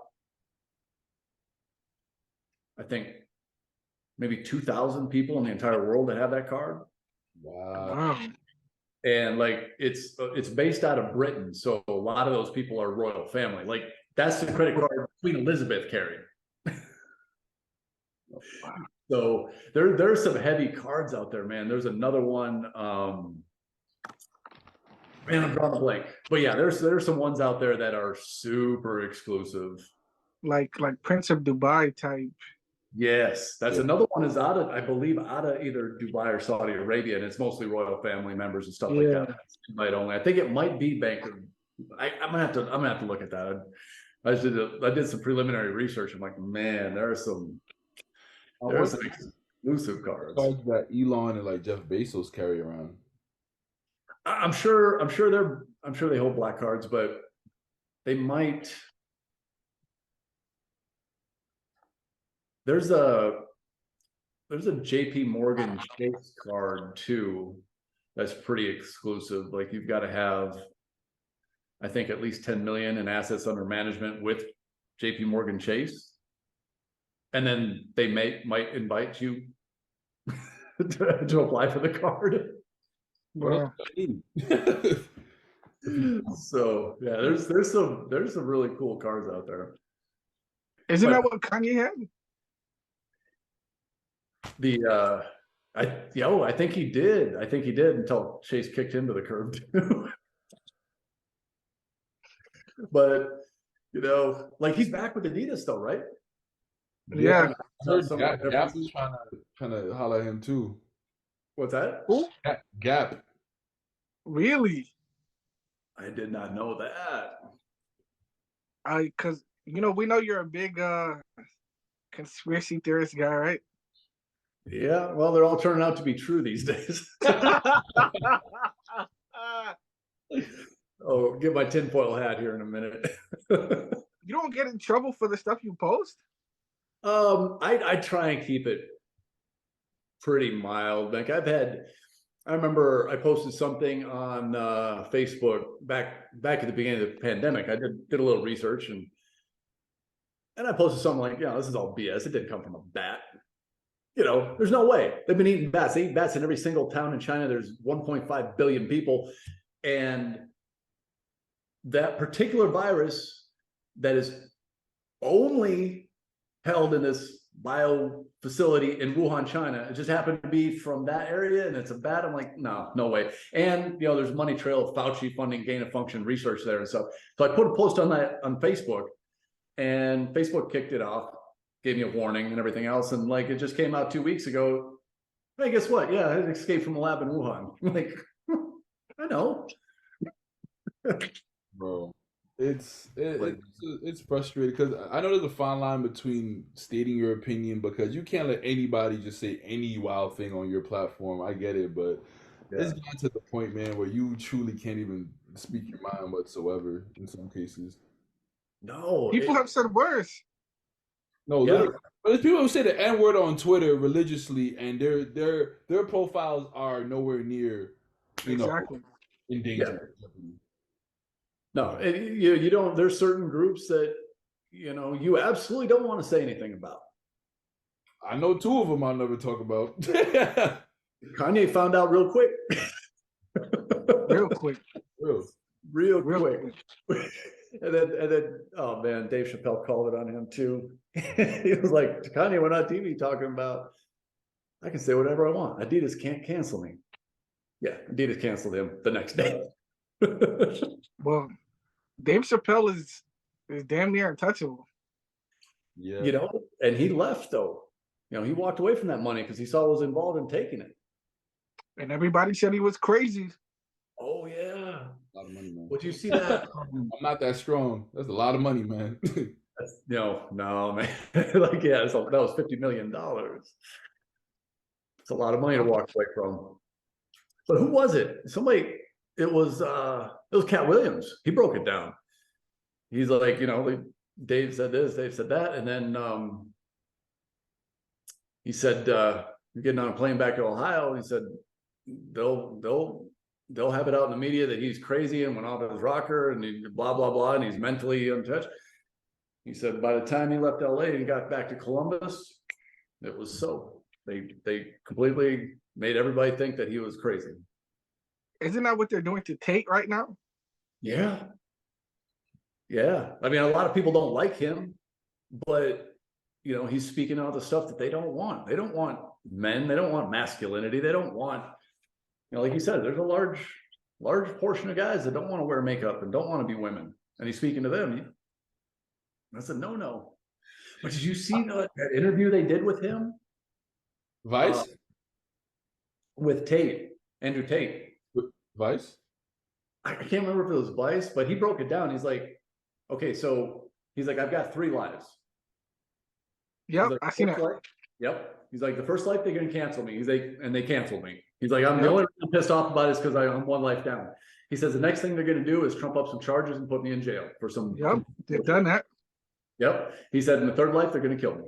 I think, maybe 2,000 people in the entire world that have that card. Wow. Wow. And like it's based out of Britain, so a lot of those people are royal family. Like that's the credit card Queen Elizabeth carried. So there's some heavy cards out there, man. There's another one. Man, I'm drawing a blank. But yeah, there's some ones out there that are super exclusive. Like Prince of Dubai type. Yes, that's another one is I believe out of either Dubai or Saudi Arabia, and it's mostly royal family members and stuff like that. That's invite only. I think it might be Bank of. I'm gonna have to look at that. I did some preliminary research. I'm like, man, there are some exclusive cards. Cards that Elon and like Jeff Bezos carry around. I'm sure they hold black cards, but they might. There's a JP Morgan Chase card too that's pretty exclusive. Like you've got to have, I think, at least 10 million in assets under management with JP Morgan Chase, and then they might invite you to apply for the card. Wow. So yeah, there's some really cool cards out there. Isn't that what Kanye had? I think he did until Chase kicked him to the curb too. But like he's back with Adidas though, right? Yeah. Gap is trying to holler at him too. What's that? Who? Gap. Really? I did not know that. Because we know you're a big conspiracy theorist guy, right? Yeah, well, they're all turning out to be true these days. Oh, get my tinfoil hat here in a minute. You don't get in trouble for the stuff you post? I try and keep it pretty mild. Like I remember I posted something on Facebook back at the beginning of the pandemic. I did a little research and I posted something like, this is all BS. It didn't come from a bat. There's no way. They've been eating bats. They eat bats in every single town in China. There's 1.5 billion people. And that particular virus that is only held in this bio facility in Wuhan, China, it just happened to be from that area and it's a bat. I'm like, no way. And, there's money trail of Fauci funding gain of function research there and stuff. So I put a post on that on Facebook and Facebook kicked it off, gave me a warning and everything else. And like, it just came out 2 weeks ago. Hey, guess what? Yeah, I escaped from a lab in Wuhan. I'm like, I know. Bro. It's Like, it's frustrating because I know there's a fine line between stating your opinion because you can't let anybody just say any wild thing on your platform. I get it, but it's yeah. gotten to the point, man, where you truly can't even speak your mind whatsoever in some cases. No, People have said worse. No, yeah, literally. But there's people who say the N word on Twitter religiously, and their profiles are nowhere near, you know, Exactly. in yeah. danger. No, you don't, there's certain groups that, you absolutely don't want to say anything about. I know two of them I'll never talk about. Kanye found out real quick. Real quick. Real. Real Real quick. quick. And then, oh man, Dave Chappelle called it on him too. He was like, Kanye went on TV talking about, I can say whatever I want. Adidas can't cancel me. Yeah, Adidas canceled him the next day. Well, Dave Chappelle is damn near untouchable. Yeah. And he left though. He walked away from that money because he saw what was involved in taking it. And everybody said he was crazy. Oh yeah. A lot of money, man. Would you see that? I'm not that strong. That's a lot of money, man. No, man. Like, yeah, that was $50 million. It's a lot of money to walk away from. But who was it? It was Cat Williams. He broke it down. He's like, Dave said this, Dave said that, and then he said, you're getting on a plane back to Ohio. He said they'll have it out in the media that he's crazy and went off his rocker and he blah blah blah and he's mentally untouched. He said by the time he left LA and got back to Columbus, it was so. They completely made everybody think that he was crazy. Isn't that what they're doing to Tate right now? Yeah. Yeah. I mean, a lot of people don't like him, but he's speaking out the stuff that they don't want. They don't want men. They don't want masculinity. They don't want, like you said, there's a large portion of guys that don't want to wear makeup and don't want to be women. And he's speaking to them. That's a no. But did you see that interview they did with him? Vice? With Andrew Tate. Vice? I can't remember if it was Vice, but he broke it down. He's like, okay, so he's like, I've got 3 lives. Yep, like, I seen it. Yep. He's like, the first life they're going to cancel me. And they canceled me. He's like, the only reason I'm pissed off about it is because I'm 1 life down. He says the next thing they're going to do is trump up some charges and put me in jail for some. Yep, they've done that. Yep. He said in the 3rd life they're going to kill me.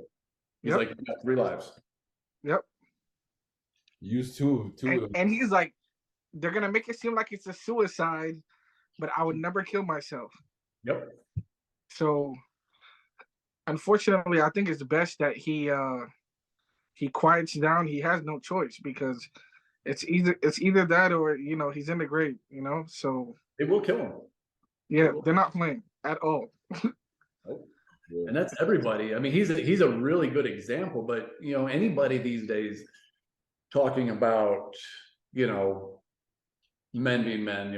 He's like, you got 3 lives. Yep. Use two of them. And he's like, they're gonna make it seem like it's a suicide, but I would never kill myself. Yep. So unfortunately, I think it's best that he quiets down. He has no choice because it's either that or he's in the grave. So they will kill him. Yeah, they're not playing at all. And that's everybody. I mean, he's a really good example. But anybody these days talking about men being men,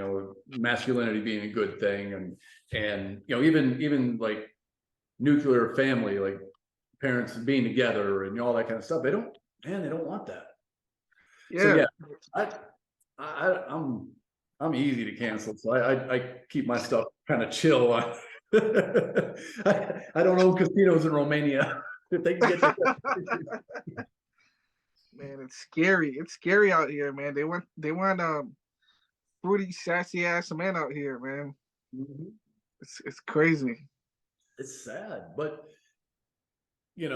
masculinity being a good thing, and even like nuclear family, like parents being together and all that kind of stuff. They don't want that. Yeah. So yeah, I'm easy to cancel. So I keep my stuff kind of chill. I don't own casinos in Romania. If they can get Man, it's scary. It's scary out here, man. They want fruity, sassy ass men out here, man. Mhm. It's crazy. It's sad, but you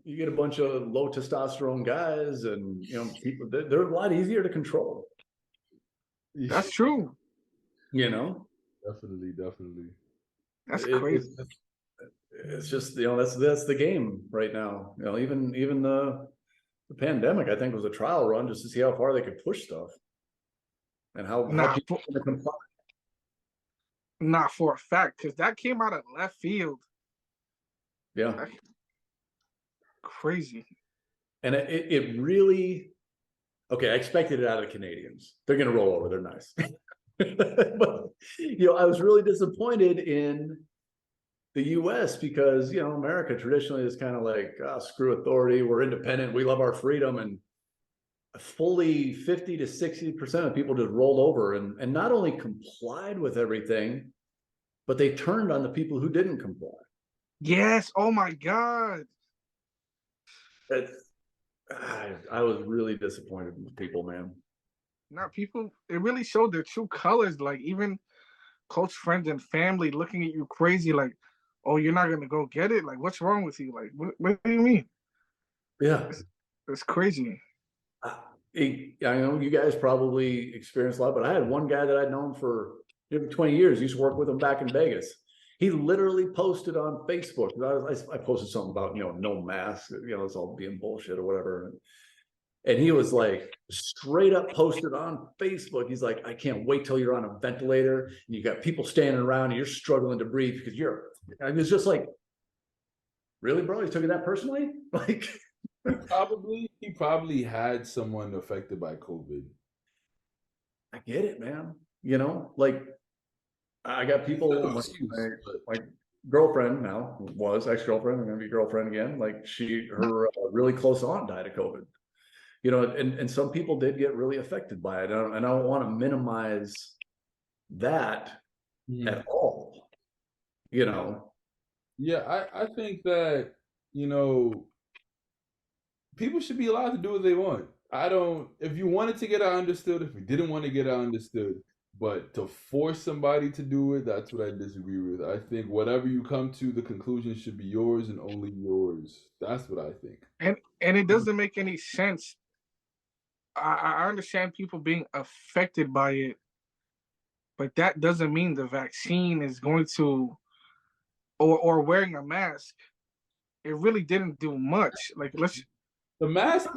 get a bunch of low testosterone guys, and people they're a lot easier to control. That's true. Definitely. That's crazy. It's just that's the game right now. Even the pandemic, I think, was a trial run just to see how far they could push stuff and how people can comply. Not for a fact, because that came out of left field. Yeah. Crazy. And it really, okay, I expected it out of the Canadians. They're going to roll over. They're nice. But, I was really disappointed in the US because, America traditionally is kind of like, screw authority. We're independent. We love our freedom. And fully 50 to 60% of people just rolled over and not only complied with everything, but they turned on the people who didn't comply. Yes. Oh my God. That's, I was really disappointed in people, man. Now people, it really showed their true colors. Like even close friends and family looking at you crazy, like, oh, you're not gonna go get it? Like, what's wrong with you? Like, what do you mean? Yeah. It's crazy. I know you guys probably experienced a lot, but I had one guy that I'd known for 20 years. I used to work with him back in Vegas. He literally posted on Facebook. I posted something about, no mask, it's all being bullshit or whatever. And he was like straight up posted on Facebook. He's like, I can't wait till you're on a ventilator and you got people standing around and you're struggling to breathe because I was just like, really, bro? You took it that personally? Like, He probably had someone affected by COVID. I get it, man. Like I got people, No excuse, my girlfriend now was ex-girlfriend, I'm gonna be girlfriend again. Like her really close aunt died of COVID. And some people did get really affected by it. And I don't want to minimize that at all. Yeah, I think that, people should be allowed to do what they want. If you wanted to get out understood, if you didn't want to get out understood, but to force somebody to do it, that's what I disagree with. I think whatever you come to, the conclusion should be yours and only yours. That's what I think. And it doesn't make any sense. I understand people being affected by it, but that doesn't mean the vaccine is going to, or wearing a mask. It really didn't do much. Like The mask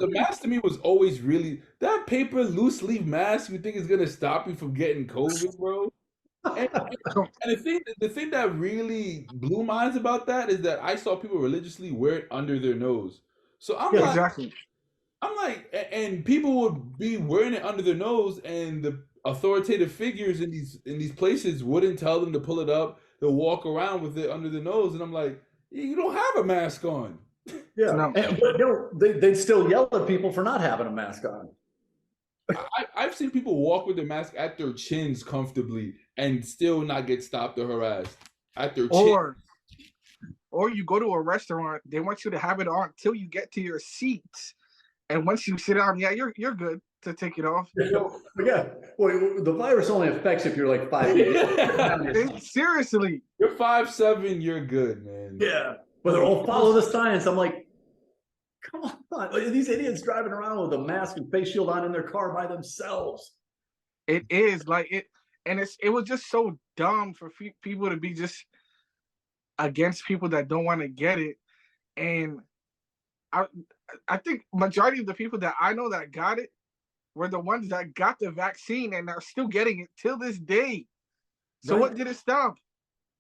to me was always really that paper loose leaf mask. You think is gonna stop you from getting COVID, bro? And, and the thing that really blew minds about that is that I saw people religiously wear it under their nose. So Yeah, exactly. and people would be wearing it under their nose, and the authoritative figures in these places wouldn't tell them to pull it up. They'll walk around with it under their nose, and I'm like, you don't have a mask on. yeah. No. But they'd still yell at people for not having a mask on. I've seen people walk with their mask at their chins comfortably and still not get stopped or harassed at their chin. Or you go to a restaurant, they want you to have it on till you get to your seat. And once you sit down, yeah, you're good to take it off. Yeah. Well, the virus only affects if you're like 5 feet. Seriously. You're 5'7", you're good, man. Yeah. But they'll follow the science. I'm like, come on. These idiots driving around with a mask and face shield on in their car by themselves. It is like it, and it was just so dumb for people to be just against people that don't want to get it. And I think majority of the people that I know that got it were the ones that got the vaccine and are still getting it till this day. So what did it stop?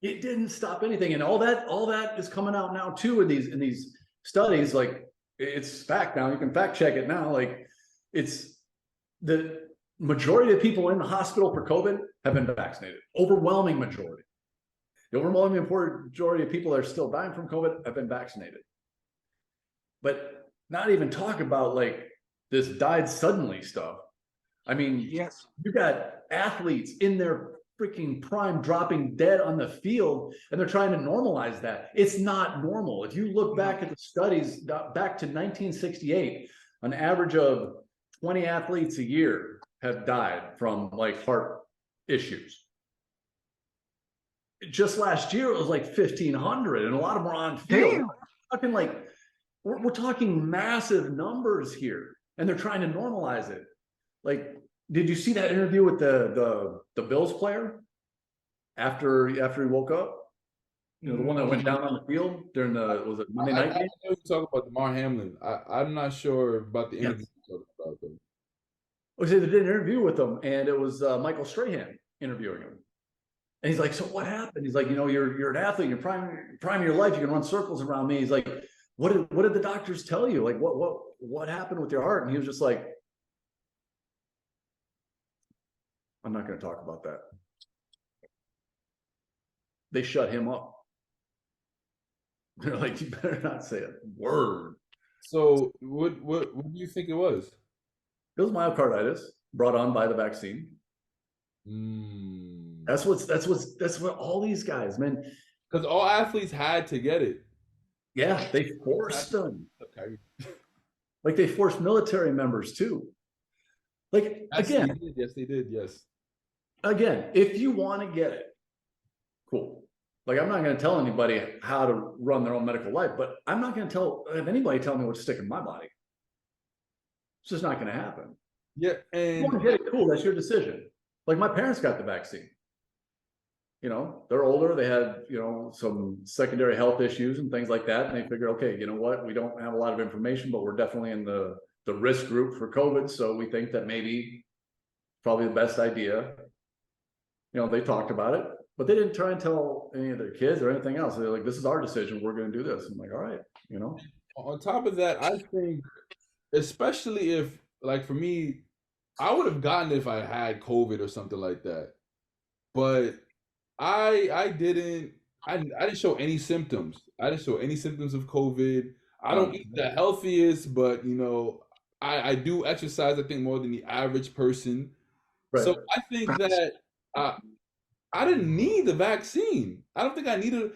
It didn't stop anything. And all that is coming out now too in these studies. Like it's fact now. You can fact check it now. Like it's the majority of people in the hospital for COVID have been vaccinated. Overwhelming majority. The overwhelming majority of people that are still dying from COVID have been vaccinated. But not even talk about like this died suddenly stuff. I mean, yes, you got athletes in their freaking prime dropping dead on the field, and they're trying to normalize that. It's not normal. If you look back at the studies back to 1968, an average of 20 athletes a year have died from like heart issues. Just last year, it was like 1,500, and a lot of them were on field. We're talking massive numbers here, and they're trying to normalize it. Like, did you see that interview with the Bills player after he woke up? You know, the one that went down on the field during was it Monday night game? I know you talk about Damar Hamlin. I'm not sure about the interview you talked about them. Well, they did an interview with him, and it was Michael Strahan interviewing him. And he's like, so what happened? He's like, you're an athlete, you're prime of your life, you can run circles around me. He's like, what did the doctors tell you? Like, what happened with your heart? And he was just like, I'm not going to talk about that. They shut him up. They're like, you better not say a word. So what do you think it was? It was myocarditis brought on by the vaccine. Mm. That's what all these guys, man. Because all athletes had to get it. Yeah, they forced them. Like they forced military members too. Like Yes, again, they did. Yes, they did. Yes. again, if you want to get it, cool. Like I'm not going to tell anybody how to run their own medical life, but I'm not going to have anybody tell me what to stick in my body. It's just not going to happen. Yeah, If you want and to get it, cool. That's your decision. Like my parents got the vaccine. You know, they're older. They had, you know, some secondary health issues and things like that. And they figured, okay, you know what? We don't have a lot of information, but we're definitely in the risk group for COVID. So we think that maybe probably the best idea. You know, they talked about it, but they didn't try and tell any of their kids or anything else. They're like, this is our decision. We're going to do this. I'm like, all right, you know. on top of that, I think, especially if, like for me, I would have gotten it if I had COVID or something like that. But I didn't show any symptoms. I didn't show any symptoms of COVID. I don't eat the healthiest, but you know, I do exercise, I think, more than the average person. Right. So I think that I didn't need the vaccine. I don't think I needed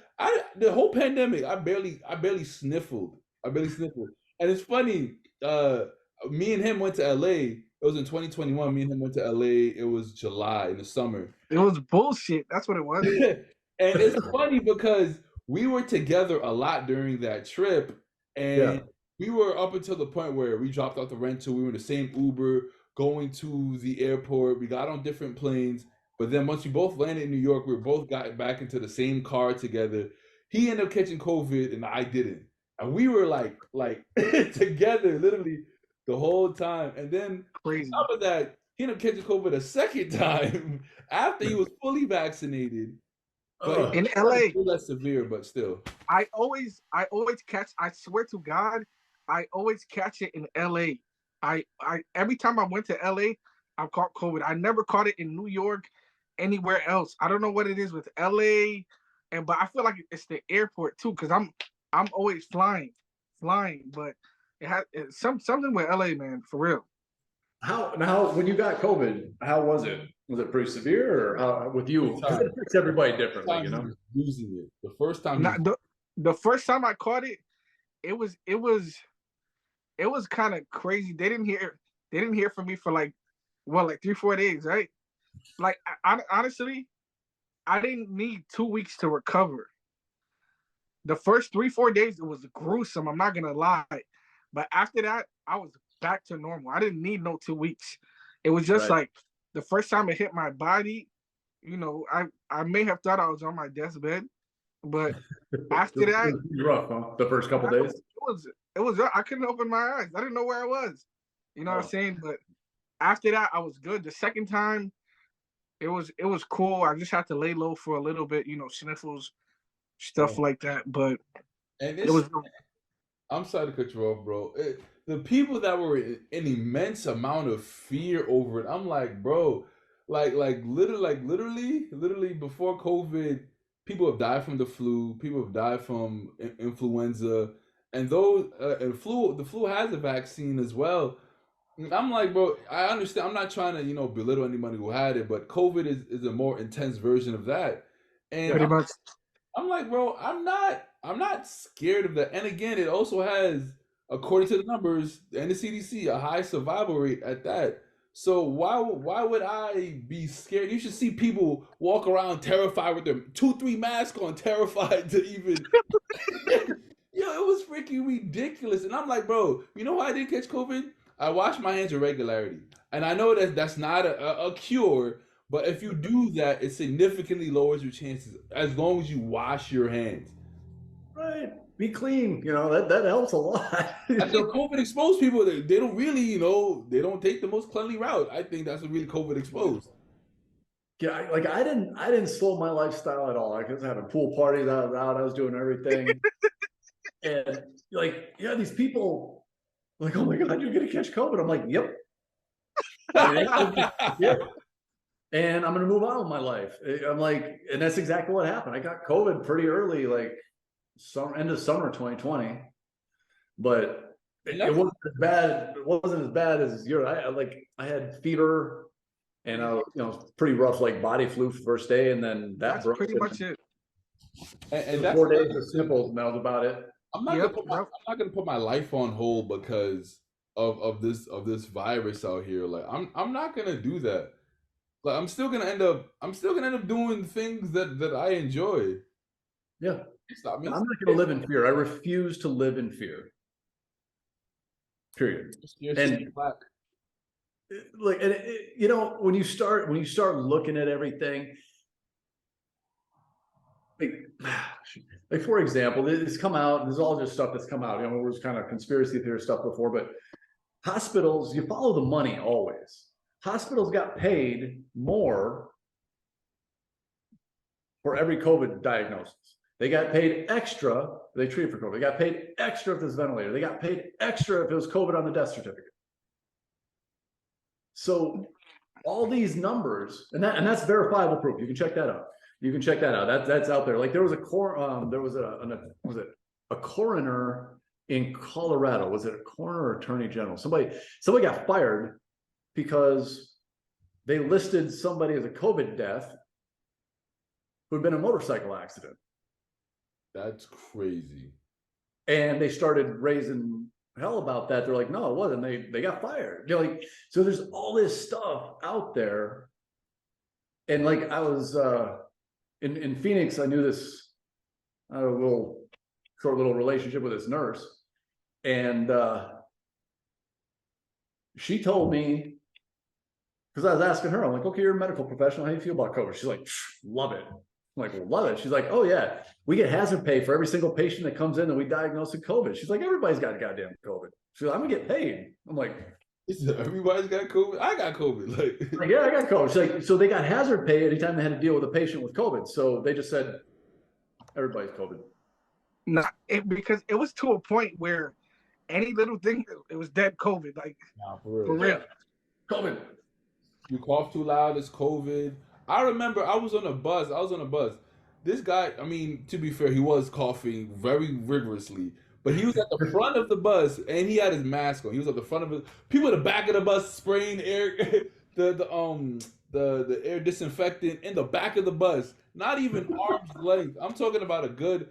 the whole pandemic. I barely sniffled. I barely sniffled. And it's funny, me and him went to LA. It was in 2021. Me and him went to LA. It was July in the summer. It was bullshit. That's what it was. And it's funny because we were together a lot during that trip, and we were up until the point where we dropped off the rental. We were in the same Uber going to the airport. We got on different planes, but then once we both landed in New York, we both got back into the same car together. He ended up catching COVID, and I didn't, and we were like together literally the whole time. And then Crazy. on top of that, he ended up catching COVID a second time after he was fully vaccinated. But in LA, less severe, but still. I always catch. I swear to God, I always catch it in LA. I every time I went to LA, I caught COVID. I never caught it in New York, anywhere else. I don't know what it is with LA, but I feel like it's the airport too, because I'm always flying. But it had something with LA, man, for real. Now when you got COVID, how was it? Was it pretty severe, or how, with you? Because it affects everybody differently, you know. Losing it the first time. The first time I caught it, it was kind of crazy. They didn't hear from me for like 3-4 days, right? Like honestly, I didn't need 2 weeks to recover. The first 3-4 days, it was gruesome. I'm not gonna lie, but after that, I was back to normal. I didn't need no 2 weeks. It was just like the first time it hit my body, you know, I may have thought I was on my deathbed, but after that, it was rough, huh? The first couple days. It was I couldn't open my eyes. I didn't know where I was. You know what I'm saying? But after that, I was good. The second time, it was cool. I just had to lay low for a little bit, you know, sniffles, stuff like that. But it was. I'm sorry to cut you off, bro. The people that were in an immense amount of fear over it, I'm like, bro, like literally before COVID, people have died from the flu, people have died from influenza, and the flu has a vaccine as well. I'm like, bro, I understand. I'm not trying to, you know, belittle anybody who had it, but COVID is a more intense version of that. And Pretty much. I'm like, bro, I'm not scared of that. And again, it also has, according to the numbers and the CDC, a high survival rate at that. So why would I be scared? You should see people walk around terrified with their 2-3 masks on, terrified to even. Yo, it was freaking ridiculous. And I'm like, bro, you know why I didn't catch COVID? I wash my hands with regularity, and I know that that's not a cure. But if you do that, it significantly lowers your chances as long as you wash your hands. Right. Be clean. You know, that helps a lot. I think COVID exposed people. They don't really, you know, they don't take the most cleanly route. I think that's what really COVID exposed. Yeah, like I didn't slow my lifestyle at all. I was having pool parties. I was out. I was doing everything. And like, yeah, these people like, oh my God, you're gonna catch COVID. I'm like, yep. Yep. And I'm gonna move on with my life. I'm like, and that's exactly what happened. I got COVID pretty early, like end of summer 2020. But And it that's wasn't as bad. It wasn't as bad as I had fever and pretty rough, like body flu first day, and then that That's broke. pretty much it. and It that's 4 days of sniffles, and that was about it. Yep. I'm not gonna put my life on hold because of this virus out here. Like I'm not gonna do that. Like I'm still gonna end up doing things that I enjoy. Yeah. I mean, I'm not going to live in fear. I refuse to live in fear. Period. And like, and when you start looking at everything, like for example, this come out. There's all just stuff that's come out. There was kind of conspiracy theory stuff before, but hospitals, you follow the money always. Hospitals got paid more for every COVID diagnosis. They got paid extra. They treated for COVID. They got paid extra if there's a ventilator. They got paid extra if it was COVID on the death certificate. So all these numbers, and that's verifiable proof. You can check that out. That's out there. Like there was a coroner in Colorado. Was it a coroner or attorney general? Somebody got fired because they listed somebody as a COVID death who had been in a motorcycle accident. That's crazy. And they started raising hell about that. They're like, no, it wasn't. They got fired. Like, so there's all this stuff out there. And like I was in Phoenix, I knew this. I had a short little relationship with this nurse. And she told me, because I was asking her, I'm like, okay, you're a medical professional. How do you feel about COVID? She's like, love it. I'm like, well, love it. She's like, oh yeah, we get hazard pay for every single patient that comes in that we diagnose with COVID. She's like, everybody's got goddamn COVID. She's like, I'm gonna get paid. I'm like, everybody's got COVID. I got COVID. Like yeah, I got COVID. She's like, so they got hazard pay anytime they had to deal with a patient with COVID. So they just said, everybody's COVID. Nah, because it was to a point where any little thing, it was dead COVID. Like, for real. Yeah. COVID. You cough too loud, it's COVID. I remember I was on a bus. This guy, I mean, to be fair, he was coughing very rigorously, but he was at the front of the bus and he had his mask on. He was at the front of it. People at the back of the bus spraying air, the air disinfectant in the back of the bus. Not even arm's length. I'm talking about a good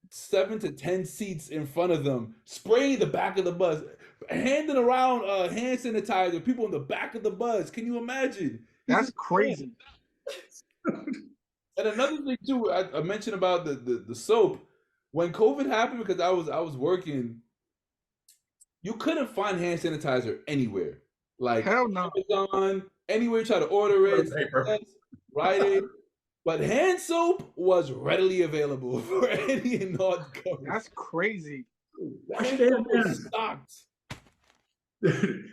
7 to 10 seats in front of them, spraying the back of the bus, handing around hand sanitizer. People in the back of the bus. Can you imagine? That's crazy. And another thing too, I mentioned about the soap. When COVID happened, because I was working, you couldn't find hand sanitizer anywhere. Like hell no. Amazon, anywhere you try to order it, right? But hand soap was readily available for any and all. That's crazy. Wash your hands. Stocked.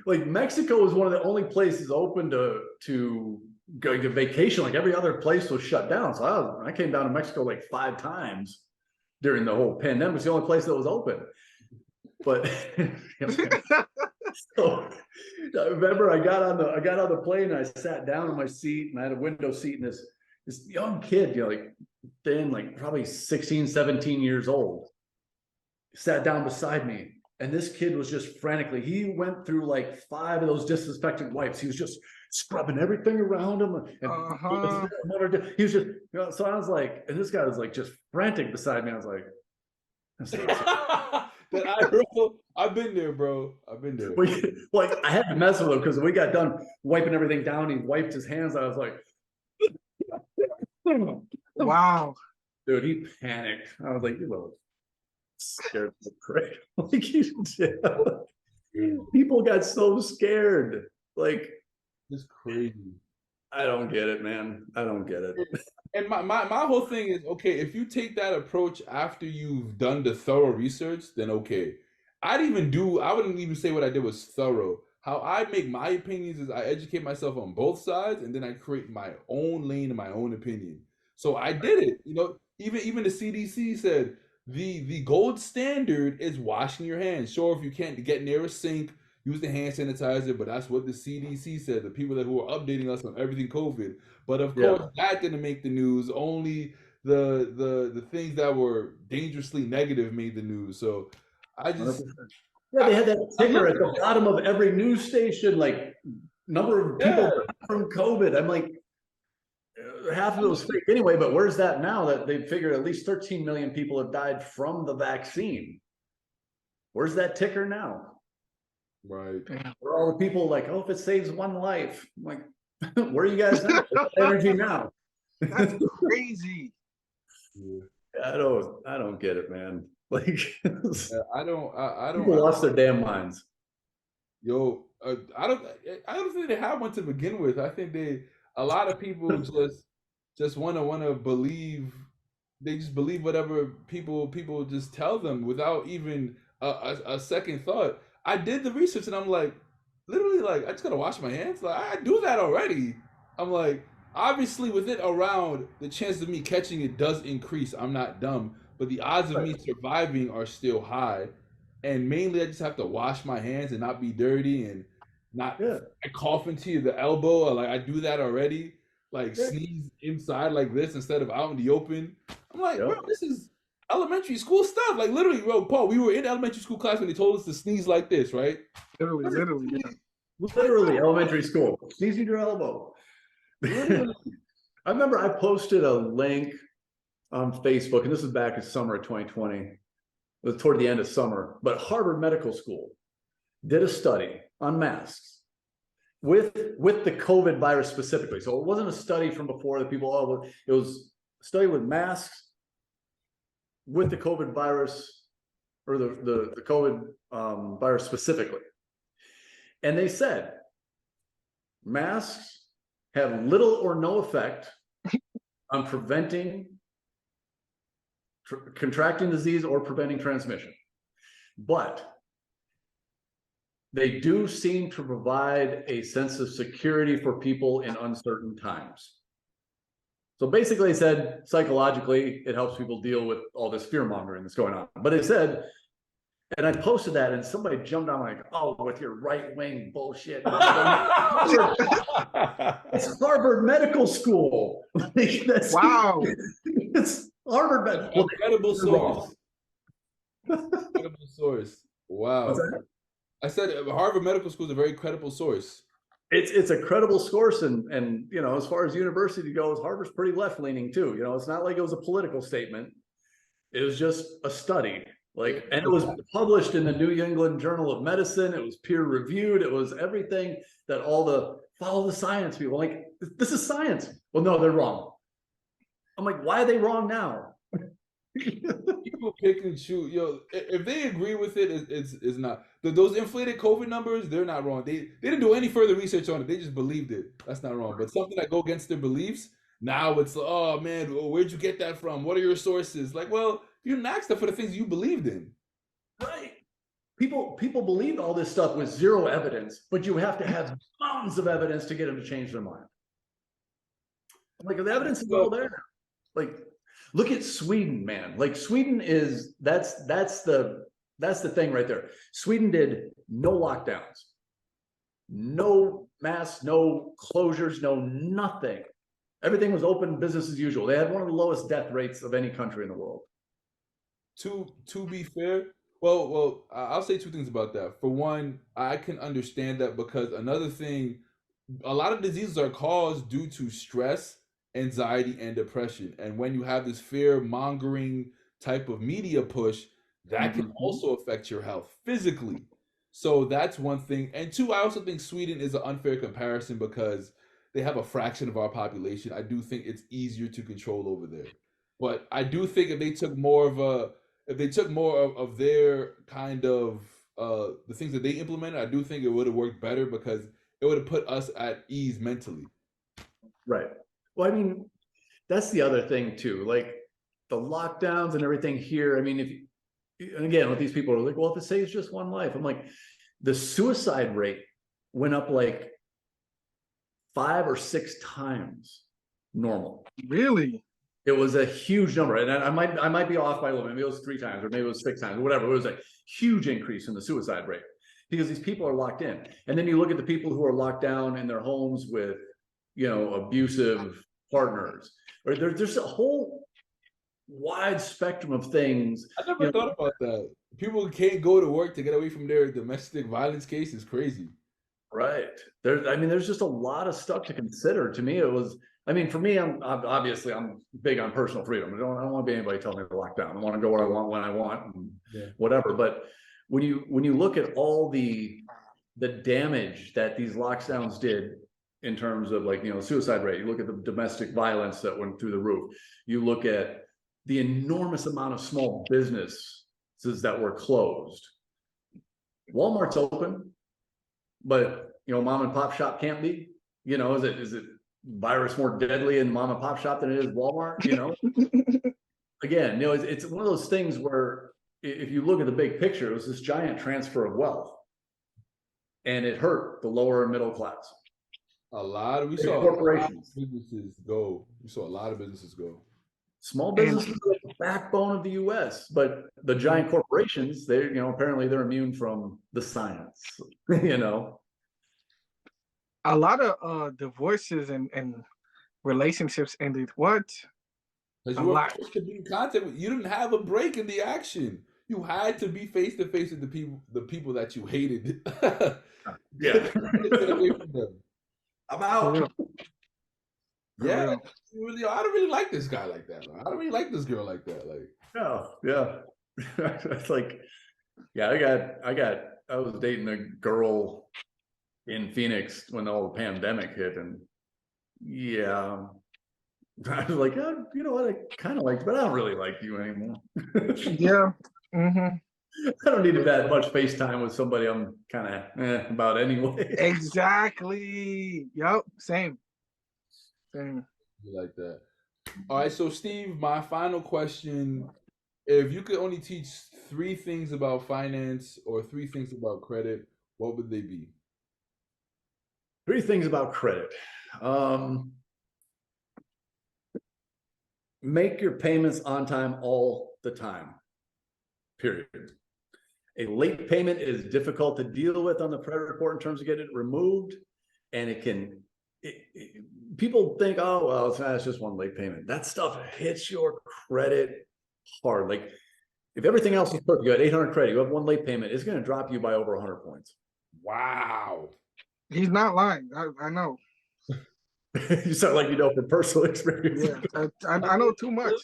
Like Mexico was one of the only places open to go to vacation. Like every other place was shut down. So I came down to Mexico like 5 times during the whole pandemic. It's the only place that was open. But so I remember I got on the plane and I sat down in my seat and I had a window seat, and this young kid, like probably 16, 17 years old, sat down beside me. And this kid was just frantically, he went through like 5 of those disinfectant wipes. He was just scrubbing everything around him. And he was just, so I was like, and this guy was like just frantic beside me. I was like, I've been there, bro. I've been there. Like I had to mess with him because we got done wiping everything down. He wiped his hands. I was like, wow. Dude, he panicked. I was like, you little scared the crap. Like people got so scared. Like it's crazy. I don't get it, man. I don't get it. And my whole thing is, okay, if you take that approach after you've done the thorough research, then okay. I wouldn't even say what I did was thorough. How I make my opinions is I educate myself on both sides, and then I create my own lane and my own opinion. So I did it. Even the CDC said the gold standard is washing your hands. Sure, if you can't get near a sink, use the hand sanitizer, but that's what the CDC said, the people who are updating us on everything COVID. But of course, that didn't make the news. Only the things that were dangerously negative made the news. So I just, Yeah, they had that ticker at the bottom of every news station, like number of people from COVID. I'm like, half of it was fake anyway, but where's that now that they figure at least 13 million people have died from the vaccine? Where's that ticker now? Right. Where are all the people like, oh, if it saves one life? I'm like, where are you guys now? Energy now. That's crazy. Yeah. I don't get it, man. Like, I don't. People lost their damn minds. Yo, I don't think they have one to begin with. I think a lot of people just wanna believe. They just believe whatever people just tell them without even a second thought. I did the research and I'm like, literally, like I just gotta wash my hands. Like I do that already. I'm like, obviously with it around, the chance of me catching it does increase. I'm not dumb, but the odds of me surviving are still high. And mainly, I just have to wash my hands and not be dirty and not I cough into the elbow. Or like I do that already. Like sneeze inside like this instead of out in the open. I'm like, bro, this is elementary school stuff. Like literally, bro, Paul, we were in elementary school class when they told us to sneeze like this, right? Literally elementary school. Sneeze in your elbow. I remember I posted a link on Facebook, and this is back in summer of 2020. It was toward the end of summer, but Harvard Medical School did a study on masks with the COVID virus specifically. So it wasn't a study from before that people, it was a study with masks with the COVID virus, or the COVID virus specifically. And they said masks have little or no effect on preventing contracting disease or preventing transmission, but they do seem to provide a sense of security for people in uncertain times. So basically they said psychologically it helps people deal with all this fear mongering that's going on. But it said, and I posted that and somebody jumped on like, oh, with your right-wing bullshit. It's Harvard Medical School. Wow. It's Harvard Medical. Incredible source. Incredible source. Wow. I said Harvard Medical School is a very credible source. It's a credible source, and you know, as far as university goes, Harvard's pretty left-leaning too. You know, it's not like it was a political statement. It was just a study. Like, and it was published in the New England Journal of Medicine. It was peer-reviewed. It was everything that all the follow the science people like. This is science. Well, no, they're wrong. I'm like, why are they wrong now? People pick and choose. Yo, if they agree with it, it's not. Those inflated COVID numbers, they're not wrong. They didn't do any further research on it. They just believed it. That's not wrong. But something that go against their beliefs, now it's, oh man, where'd you get that from? What are your sources? Like, well, you didn't ask them for the things you believed in. Right. People believe all this stuff with zero evidence, but you have to have mountains of evidence to get them to change their mind. Like, the evidence is all there. Like, look at Sweden, man. Like, Sweden is that's the thing right there. Sweden did no lockdowns, no masks, no closures, no nothing. Everything was open, business as usual. They had one of the lowest death rates of any country in the world. To be fair, well, I'll say two things about that. For one, I can understand that because another thing, a lot of diseases are caused due to stress, anxiety, and depression. And when you have this fear mongering type of media push, that can also affect your health physically. So that's one thing. And two, I also think Sweden is an unfair comparison because they have a fraction of our population. I do think it's easier to control over there. But I do think if they took more of their kind of the things that they implemented, I do think it would have worked better because it would have put us at ease mentally. Right. Well, I mean, that's the other thing too. Like the lockdowns and everything here. I mean, and again, with these people are like, well, if it saves just one life, I'm like, the suicide rate went up like 5 or 6 times normal. Really? It was a huge number, and I might be off by a little bit. Maybe it was 3 times, or maybe it was 6 times, or whatever. It was a huge increase in the suicide rate because these people are locked in. And then you look at the people who are locked down in their homes with, you know, abusive partners, or there's a whole wide spectrum of things. I never thought about that. People can't go to work to get away from their domestic violence case is crazy. Right. There's just a lot of stuff to consider. To me, it was, for me, I'm big on personal freedom. I don't want to be anybody telling me to lock down. I want to go where I want, when I want, and whatever. But when you look at all the damage that these lockdowns did in terms of suicide rate, you look at the domestic violence that went through the roof, you look at the enormous amount of small businesses that were closed. Walmart's open, but mom and pop shop can't be. Is it virus more deadly in mom and pop shop than it is Walmart? Again, it's one of those things where if you look at the big picture, it was this giant transfer of wealth, and it hurt the lower and middle class. We saw corporations, businesses go. We saw a lot of businesses go. Small businesses are the backbone of the U.S., but the giant corporations, apparently they're immune from the science. A lot of divorces and relationships ended. What? Because you were forced to be in contact with. You didn't have a break in the action. You had to be face to face with the people that you hated. Yeah. Get away from them. I'm out. Yeah, I don't really like this guy like that. I don't really like this girl like that. Like, no, yeah. It's like, yeah, I was dating a girl in Phoenix when all the pandemic hit, and yeah, I was like, oh, you know what, I kind of liked, but I don't really like you anymore. Yeah. Mm-hmm. I don't need that much FaceTime with somebody I'm kind of about anyway. Exactly. Yep. Same. You like that. All right, so Steve, my final question: if you could only teach 3 things about finance or 3 things about credit, what would they be? 3 things about credit. Make your payments on time all the time. Period. A late payment is difficult to deal with on the credit report in terms of getting it removed, and people think, oh well, it's just one late payment. That stuff hits your credit hard. Like, if everything else is perfect, you got 800 credit, you have one late payment, it's going to drop you by over 100 points. Wow. He's not lying. I know. You sound like you know from personal experience. Yeah, I know too much.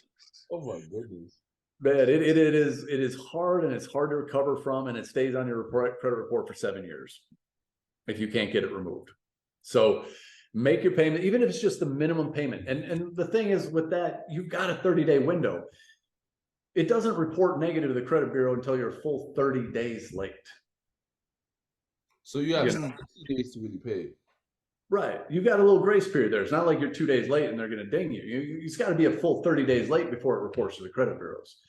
Oh my goodness. Man, it is hard, and it's hard to recover from, and it stays on your credit report for 7 years if you can't get it removed. So make your payment, even if it's just the minimum payment. And the thing is with that, you've got a 30-day window. It doesn't report negative to the credit bureau until you're a full 30 days late. So you have 60 days to really pay. Right. You've got a little grace period there. It's not like you're 2 days late and they're going to ding you. It's got to be a full 30 days late before it reports to the credit bureaus.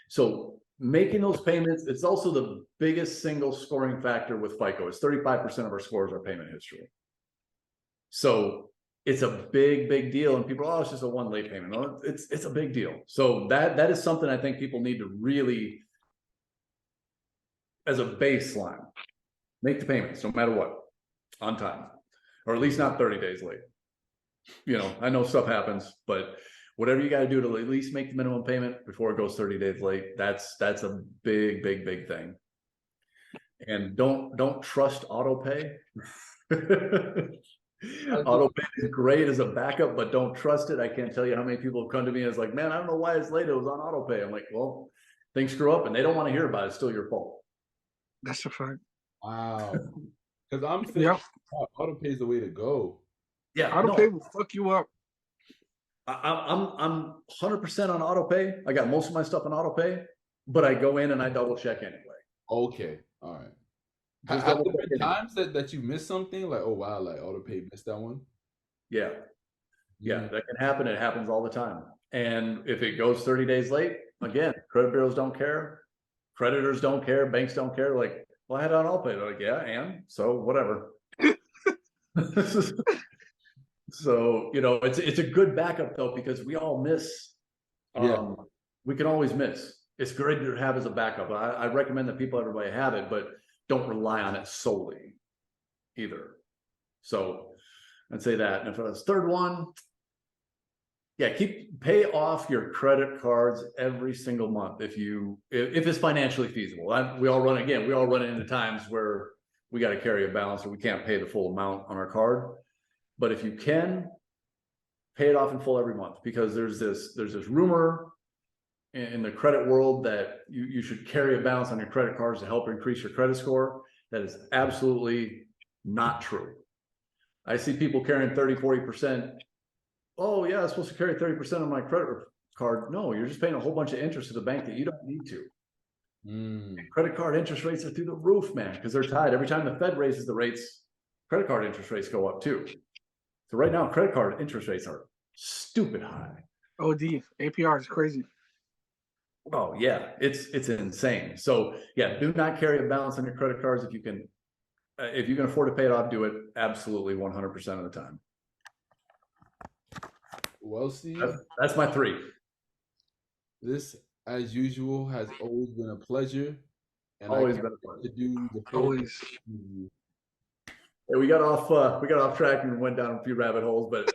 So making those payments, it's also the biggest single scoring factor with FICO. It's 35% of our scores are payment history. So it's a big deal. And people, oh, it's just a one late payment. No, it's a big deal. So that is something I think people need to really, as a baseline, make the payments no matter what, on time, or at least not 30 days late. I know stuff happens, but whatever you got to do to at least make the minimum payment before it goes 30 days late, that's a big thing. And don't trust autopay. Autopay is great as a backup, but don't trust it. I can't tell you how many people have come to me and it's like, man, I don't know why it's late. It was on autopay. I'm like, well, things screw up and they don't want to hear about it. It's still your fault. That's a fact. Wow. Because I'm thinking autopay is the way to go. Yeah, autopay will fuck you up. I'm 100% on autopay. I got most of my stuff on autopay, but I go in and I double check anyway. Okay, all right. Have there been times that you missed something, like, oh wow, like autopay missed that one? Yeah, that can happen. It happens all the time. And if it goes 30 days late, again, credit bureaus don't care, creditors don't care, banks don't care. Like, well, I had it on autopay. They're like, yeah, and so whatever. So it's a good backup though, because we all miss. We can always miss. It's great to have as a backup. I recommend that everybody have it, but don't rely on it solely either. So I'd say that. And for the third one, Yeah, pay off your credit cards every single month if it's financially feasible. We all run into times where we got to carry a balance or we can't pay the full amount on our card. But if you can, pay it off in full every month, because there's this rumor in the credit world that you should carry a balance on your credit cards to help increase your credit score. That is absolutely not true. I see people carrying 30-40%. Oh yeah, I'm supposed to carry 30% on my credit card. No, you're just paying a whole bunch of interest to the bank that you don't need to. Credit card interest rates are through the roof, man, because they're tied. Every time the Fed raises the rates, credit card interest rates go up too. So right now, credit card interest rates are stupid high. OD, APR is crazy. Oh yeah, it's insane. So yeah, do not carry a balance on your credit cards. If you can afford to pay it off, do it absolutely 100% of the time. Well, Steve, that's my 3. This, as usual, has always been a pleasure, and always been a pleasure to do the always. Yeah, we got off track and went down a few rabbit holes, but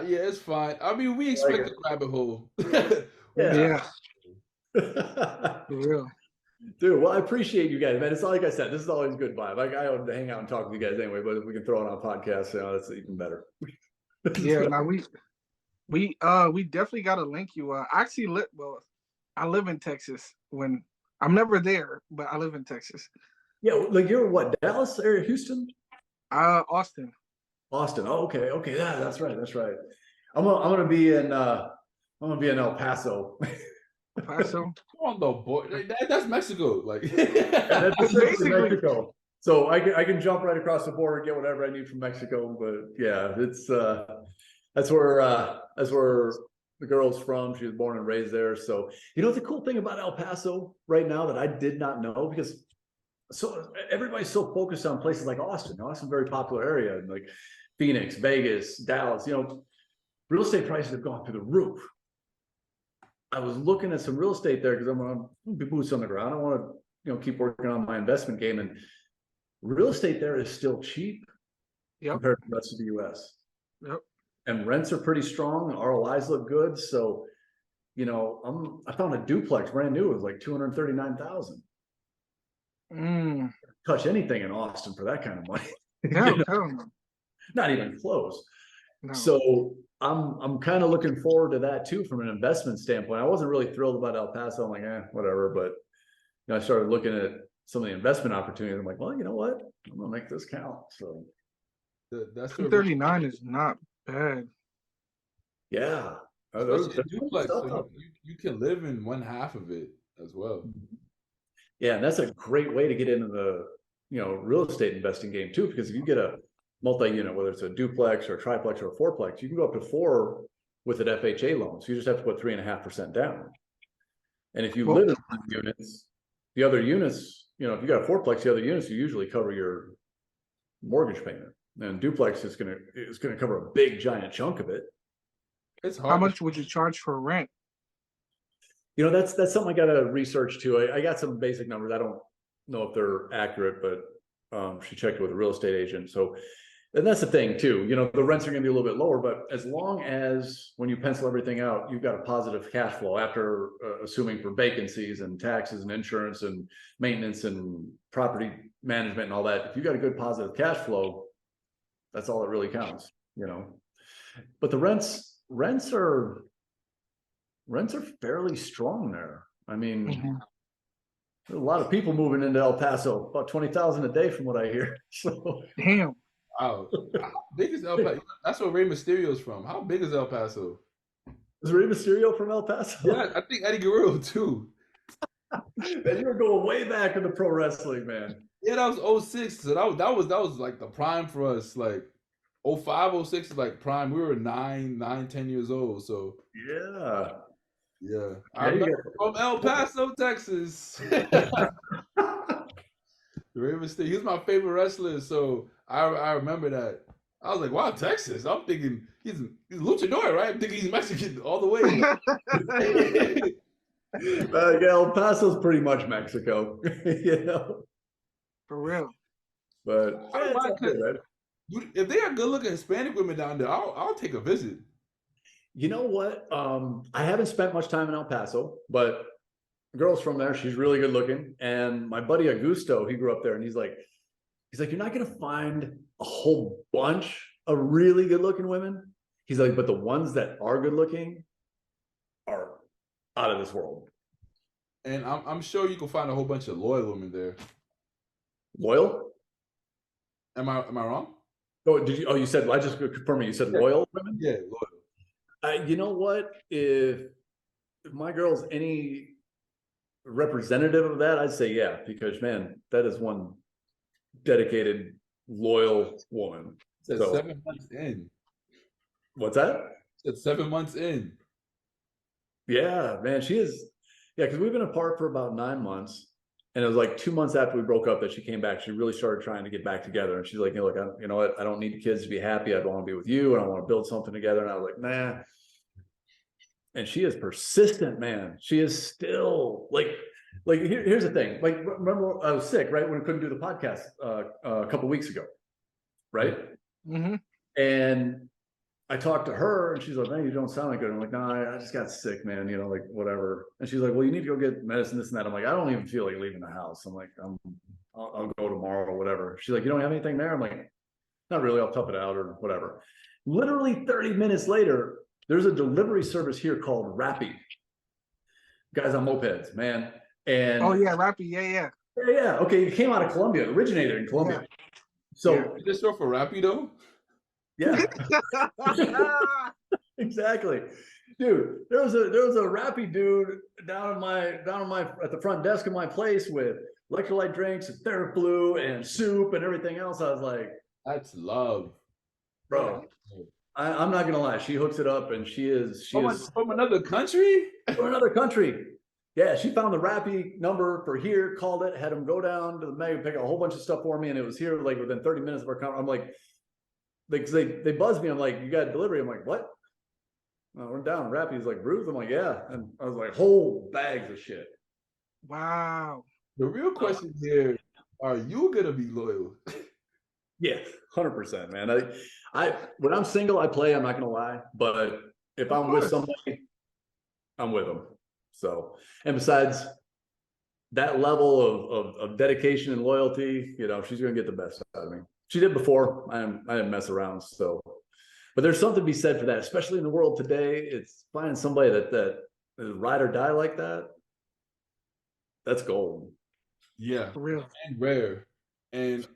yeah, it's fine. I mean, we expect the rabbit hole. Yeah. For real. Dude, well, I appreciate you guys, man. It's like I said, this is always a good vibe. I want to hang out and talk with you guys anyway, but if we can throw it on a podcast, that's even better. Yeah, now we definitely got to link you. I live in Texas. When I'm never there, but I live in Texas. Yeah, like you're what, Dallas area, Houston? Austin. Austin. Oh, okay. Yeah, that's right. I'm gonna be in El Paso. Paso. Come on, though, boy. That's Mexico. Like that's basically Mexico. So I can jump right across the border and get whatever I need from Mexico. But yeah, it's that's where the girl's from. She was born and raised there. So the cool thing about El Paso right now that I did not know, because everybody's so focused on places like Austin. Austin's a very popular area, and like Phoenix, Vegas, Dallas. Real estate prices have gone through the roof. I was looking at some real estate there because I'm going to be boots on the ground. I want to keep working on my investment game, and real estate there is still cheap compared to the rest of the U.S. Yep. And rents are pretty strong. ROIs look good. So, I found a duplex brand new. It was like $239,000. Touch anything in Austin for that kind of money. No. Not even close. No. So I'm kind of looking forward to that too from an investment standpoint. I wasn't really thrilled about El Paso. I'm like, whatever. But I started looking at some of the investment opportunities. I'm like, well, you know what? I'm gonna make this count. So that's 239 is not bad. Yeah. Duplex, so you can live in one half of it as well. Yeah, and that's a great way to get into the real estate investing game too, because if you get a multi-unit, whether it's a duplex or a triplex or a fourplex, you can go up to 4 with an FHA loan. So you just have to put 3.5% down. And if you live in units, the other units, if you got a fourplex, the other units, you usually cover your mortgage payment. And duplex is gonna cover a big giant chunk of it. It's hard. How much would you charge for rent? That's something I got to research too. I got some basic numbers. I don't know if they're accurate, but she checked with a real estate agent. So, and that's the thing too. The rents are going to be a little bit lower, but as long as when you pencil everything out, you've got a positive cash flow after assuming for vacancies and taxes and insurance and maintenance and property management and all that. If you got a good positive cash flow, that's all that really counts. But the rents are fairly strong there. I mean, there's a lot of people moving into El Paso, about 20,000 a day from what I hear. So damn. Wow. How big is El Paso? That's where Rey Mysterio's from. How big is El Paso? Is Rey Mysterio from El Paso? Yeah, I think Eddie Guerrero too. Man, you were going way back in the pro wrestling, man. Yeah, that was 06. So that was like the prime for us. Like 05, 06 is like prime. We were 9, 10 years old. So yeah. I'm from El Paso, Texas. Rey Mysterio, he was my favorite wrestler, so I remember that. I was like, wow, Texas. I'm thinking he's luchador, right? I'm thinking he's Mexican all the way. Yeah, El Paso's pretty much Mexico, For real. But if they are good-looking Hispanic women down there, I'll take a visit. You know what? I haven't spent much time in El Paso, but the girl's from there. She's really good looking. And my buddy Augusto, he grew up there, and he's like, you're not gonna find a whole bunch of really good looking women. He's like, but the ones that are good looking are out of this world. And I'm sure you can find a whole bunch of loyal women there. Loyal? Am I wrong? Oh, did you? Oh, you said, I just confirming. You said loyal women? Yeah, loyal. You know what? If my girl's any representative of that, I'd say yeah, because man, that is one dedicated, loyal woman. It said 7 months in. What's that? It said 7 months in. Yeah, man, she is. Yeah, because we've been apart for about 9 months, and it was like 2 months after we broke up that she came back. She really started trying to get back together, and she's like, look, you know what? I don't need the kids to be happy. I want to be with you, and I want to build something together. And I was like, nah. And she is persistent, man. She is still here's the thing. Like, remember I was sick, right? When I couldn't do the podcast a couple weeks ago, right? Mm-hmm. And I talked to her, and she's like, man, you don't sound like good. I'm like, no, I just got sick, man, you know, like whatever. And she's like, well, you need to go get medicine, this and that. I'm like, I don't even feel like leaving the house. I'm like, I'll go tomorrow or whatever. She's like, you don't have anything there? I'm like, not really, I'll tough it out or whatever. Literally 30 minutes later, there's a delivery service here called Rappi. Guys on mopeds, man. And oh yeah, Rappi, yeah. Yeah. Okay, it came out of Colombia, originated in Colombia. Yeah. So is this store for Rappi though? Yeah. Exactly. Dude, there was a Rappi dude down at the front desk of my place with electrolyte drinks and TheraBlue and soup and everything else. I was like, that's love. Bro. I'm not gonna lie, she hooks it up, and she is from another country? From another country. Yeah, she found the Rappi number for here, called it, had them go down to the mega, pick a whole bunch of stuff for me, and it was here like within 30 minutes of our conversation. I'm like, they buzzed me. I'm like, you got delivery? I'm like, what? No, we're down. Rappi's like, Bruce? I'm like, yeah. And I was like, whole bags of shit. Wow. The real question here, are you gonna be loyal? Yeah, 100%, man. I when I'm single, I play, I'm not gonna lie. But if I'm with somebody, I'm with them. So, and besides that level of dedication and loyalty, you know, she's gonna get the best out of me. She did before. I didn't mess around. So, but there's something to be said for that, especially in the world today. It's finding somebody that is ride or die like that. That's gold. Yeah, for real and rare. And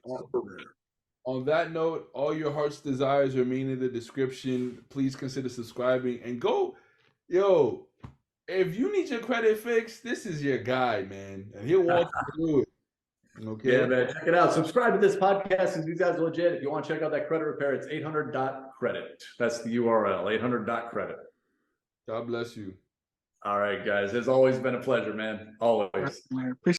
on that note, all your heart's desires remain in the description. Please consider subscribing and go, yo. If you need your credit fixed, this is your guy, man, and he'll walk you through it. Okay. Yeah, man. Check it out. Subscribe to this podcast, and these guys are legit. If you want to check out that credit repair, it's 800.Credit. That's the URL, 800.Credit. God bless you. All right, guys. It's always been a pleasure, man. Always. Man, appreciate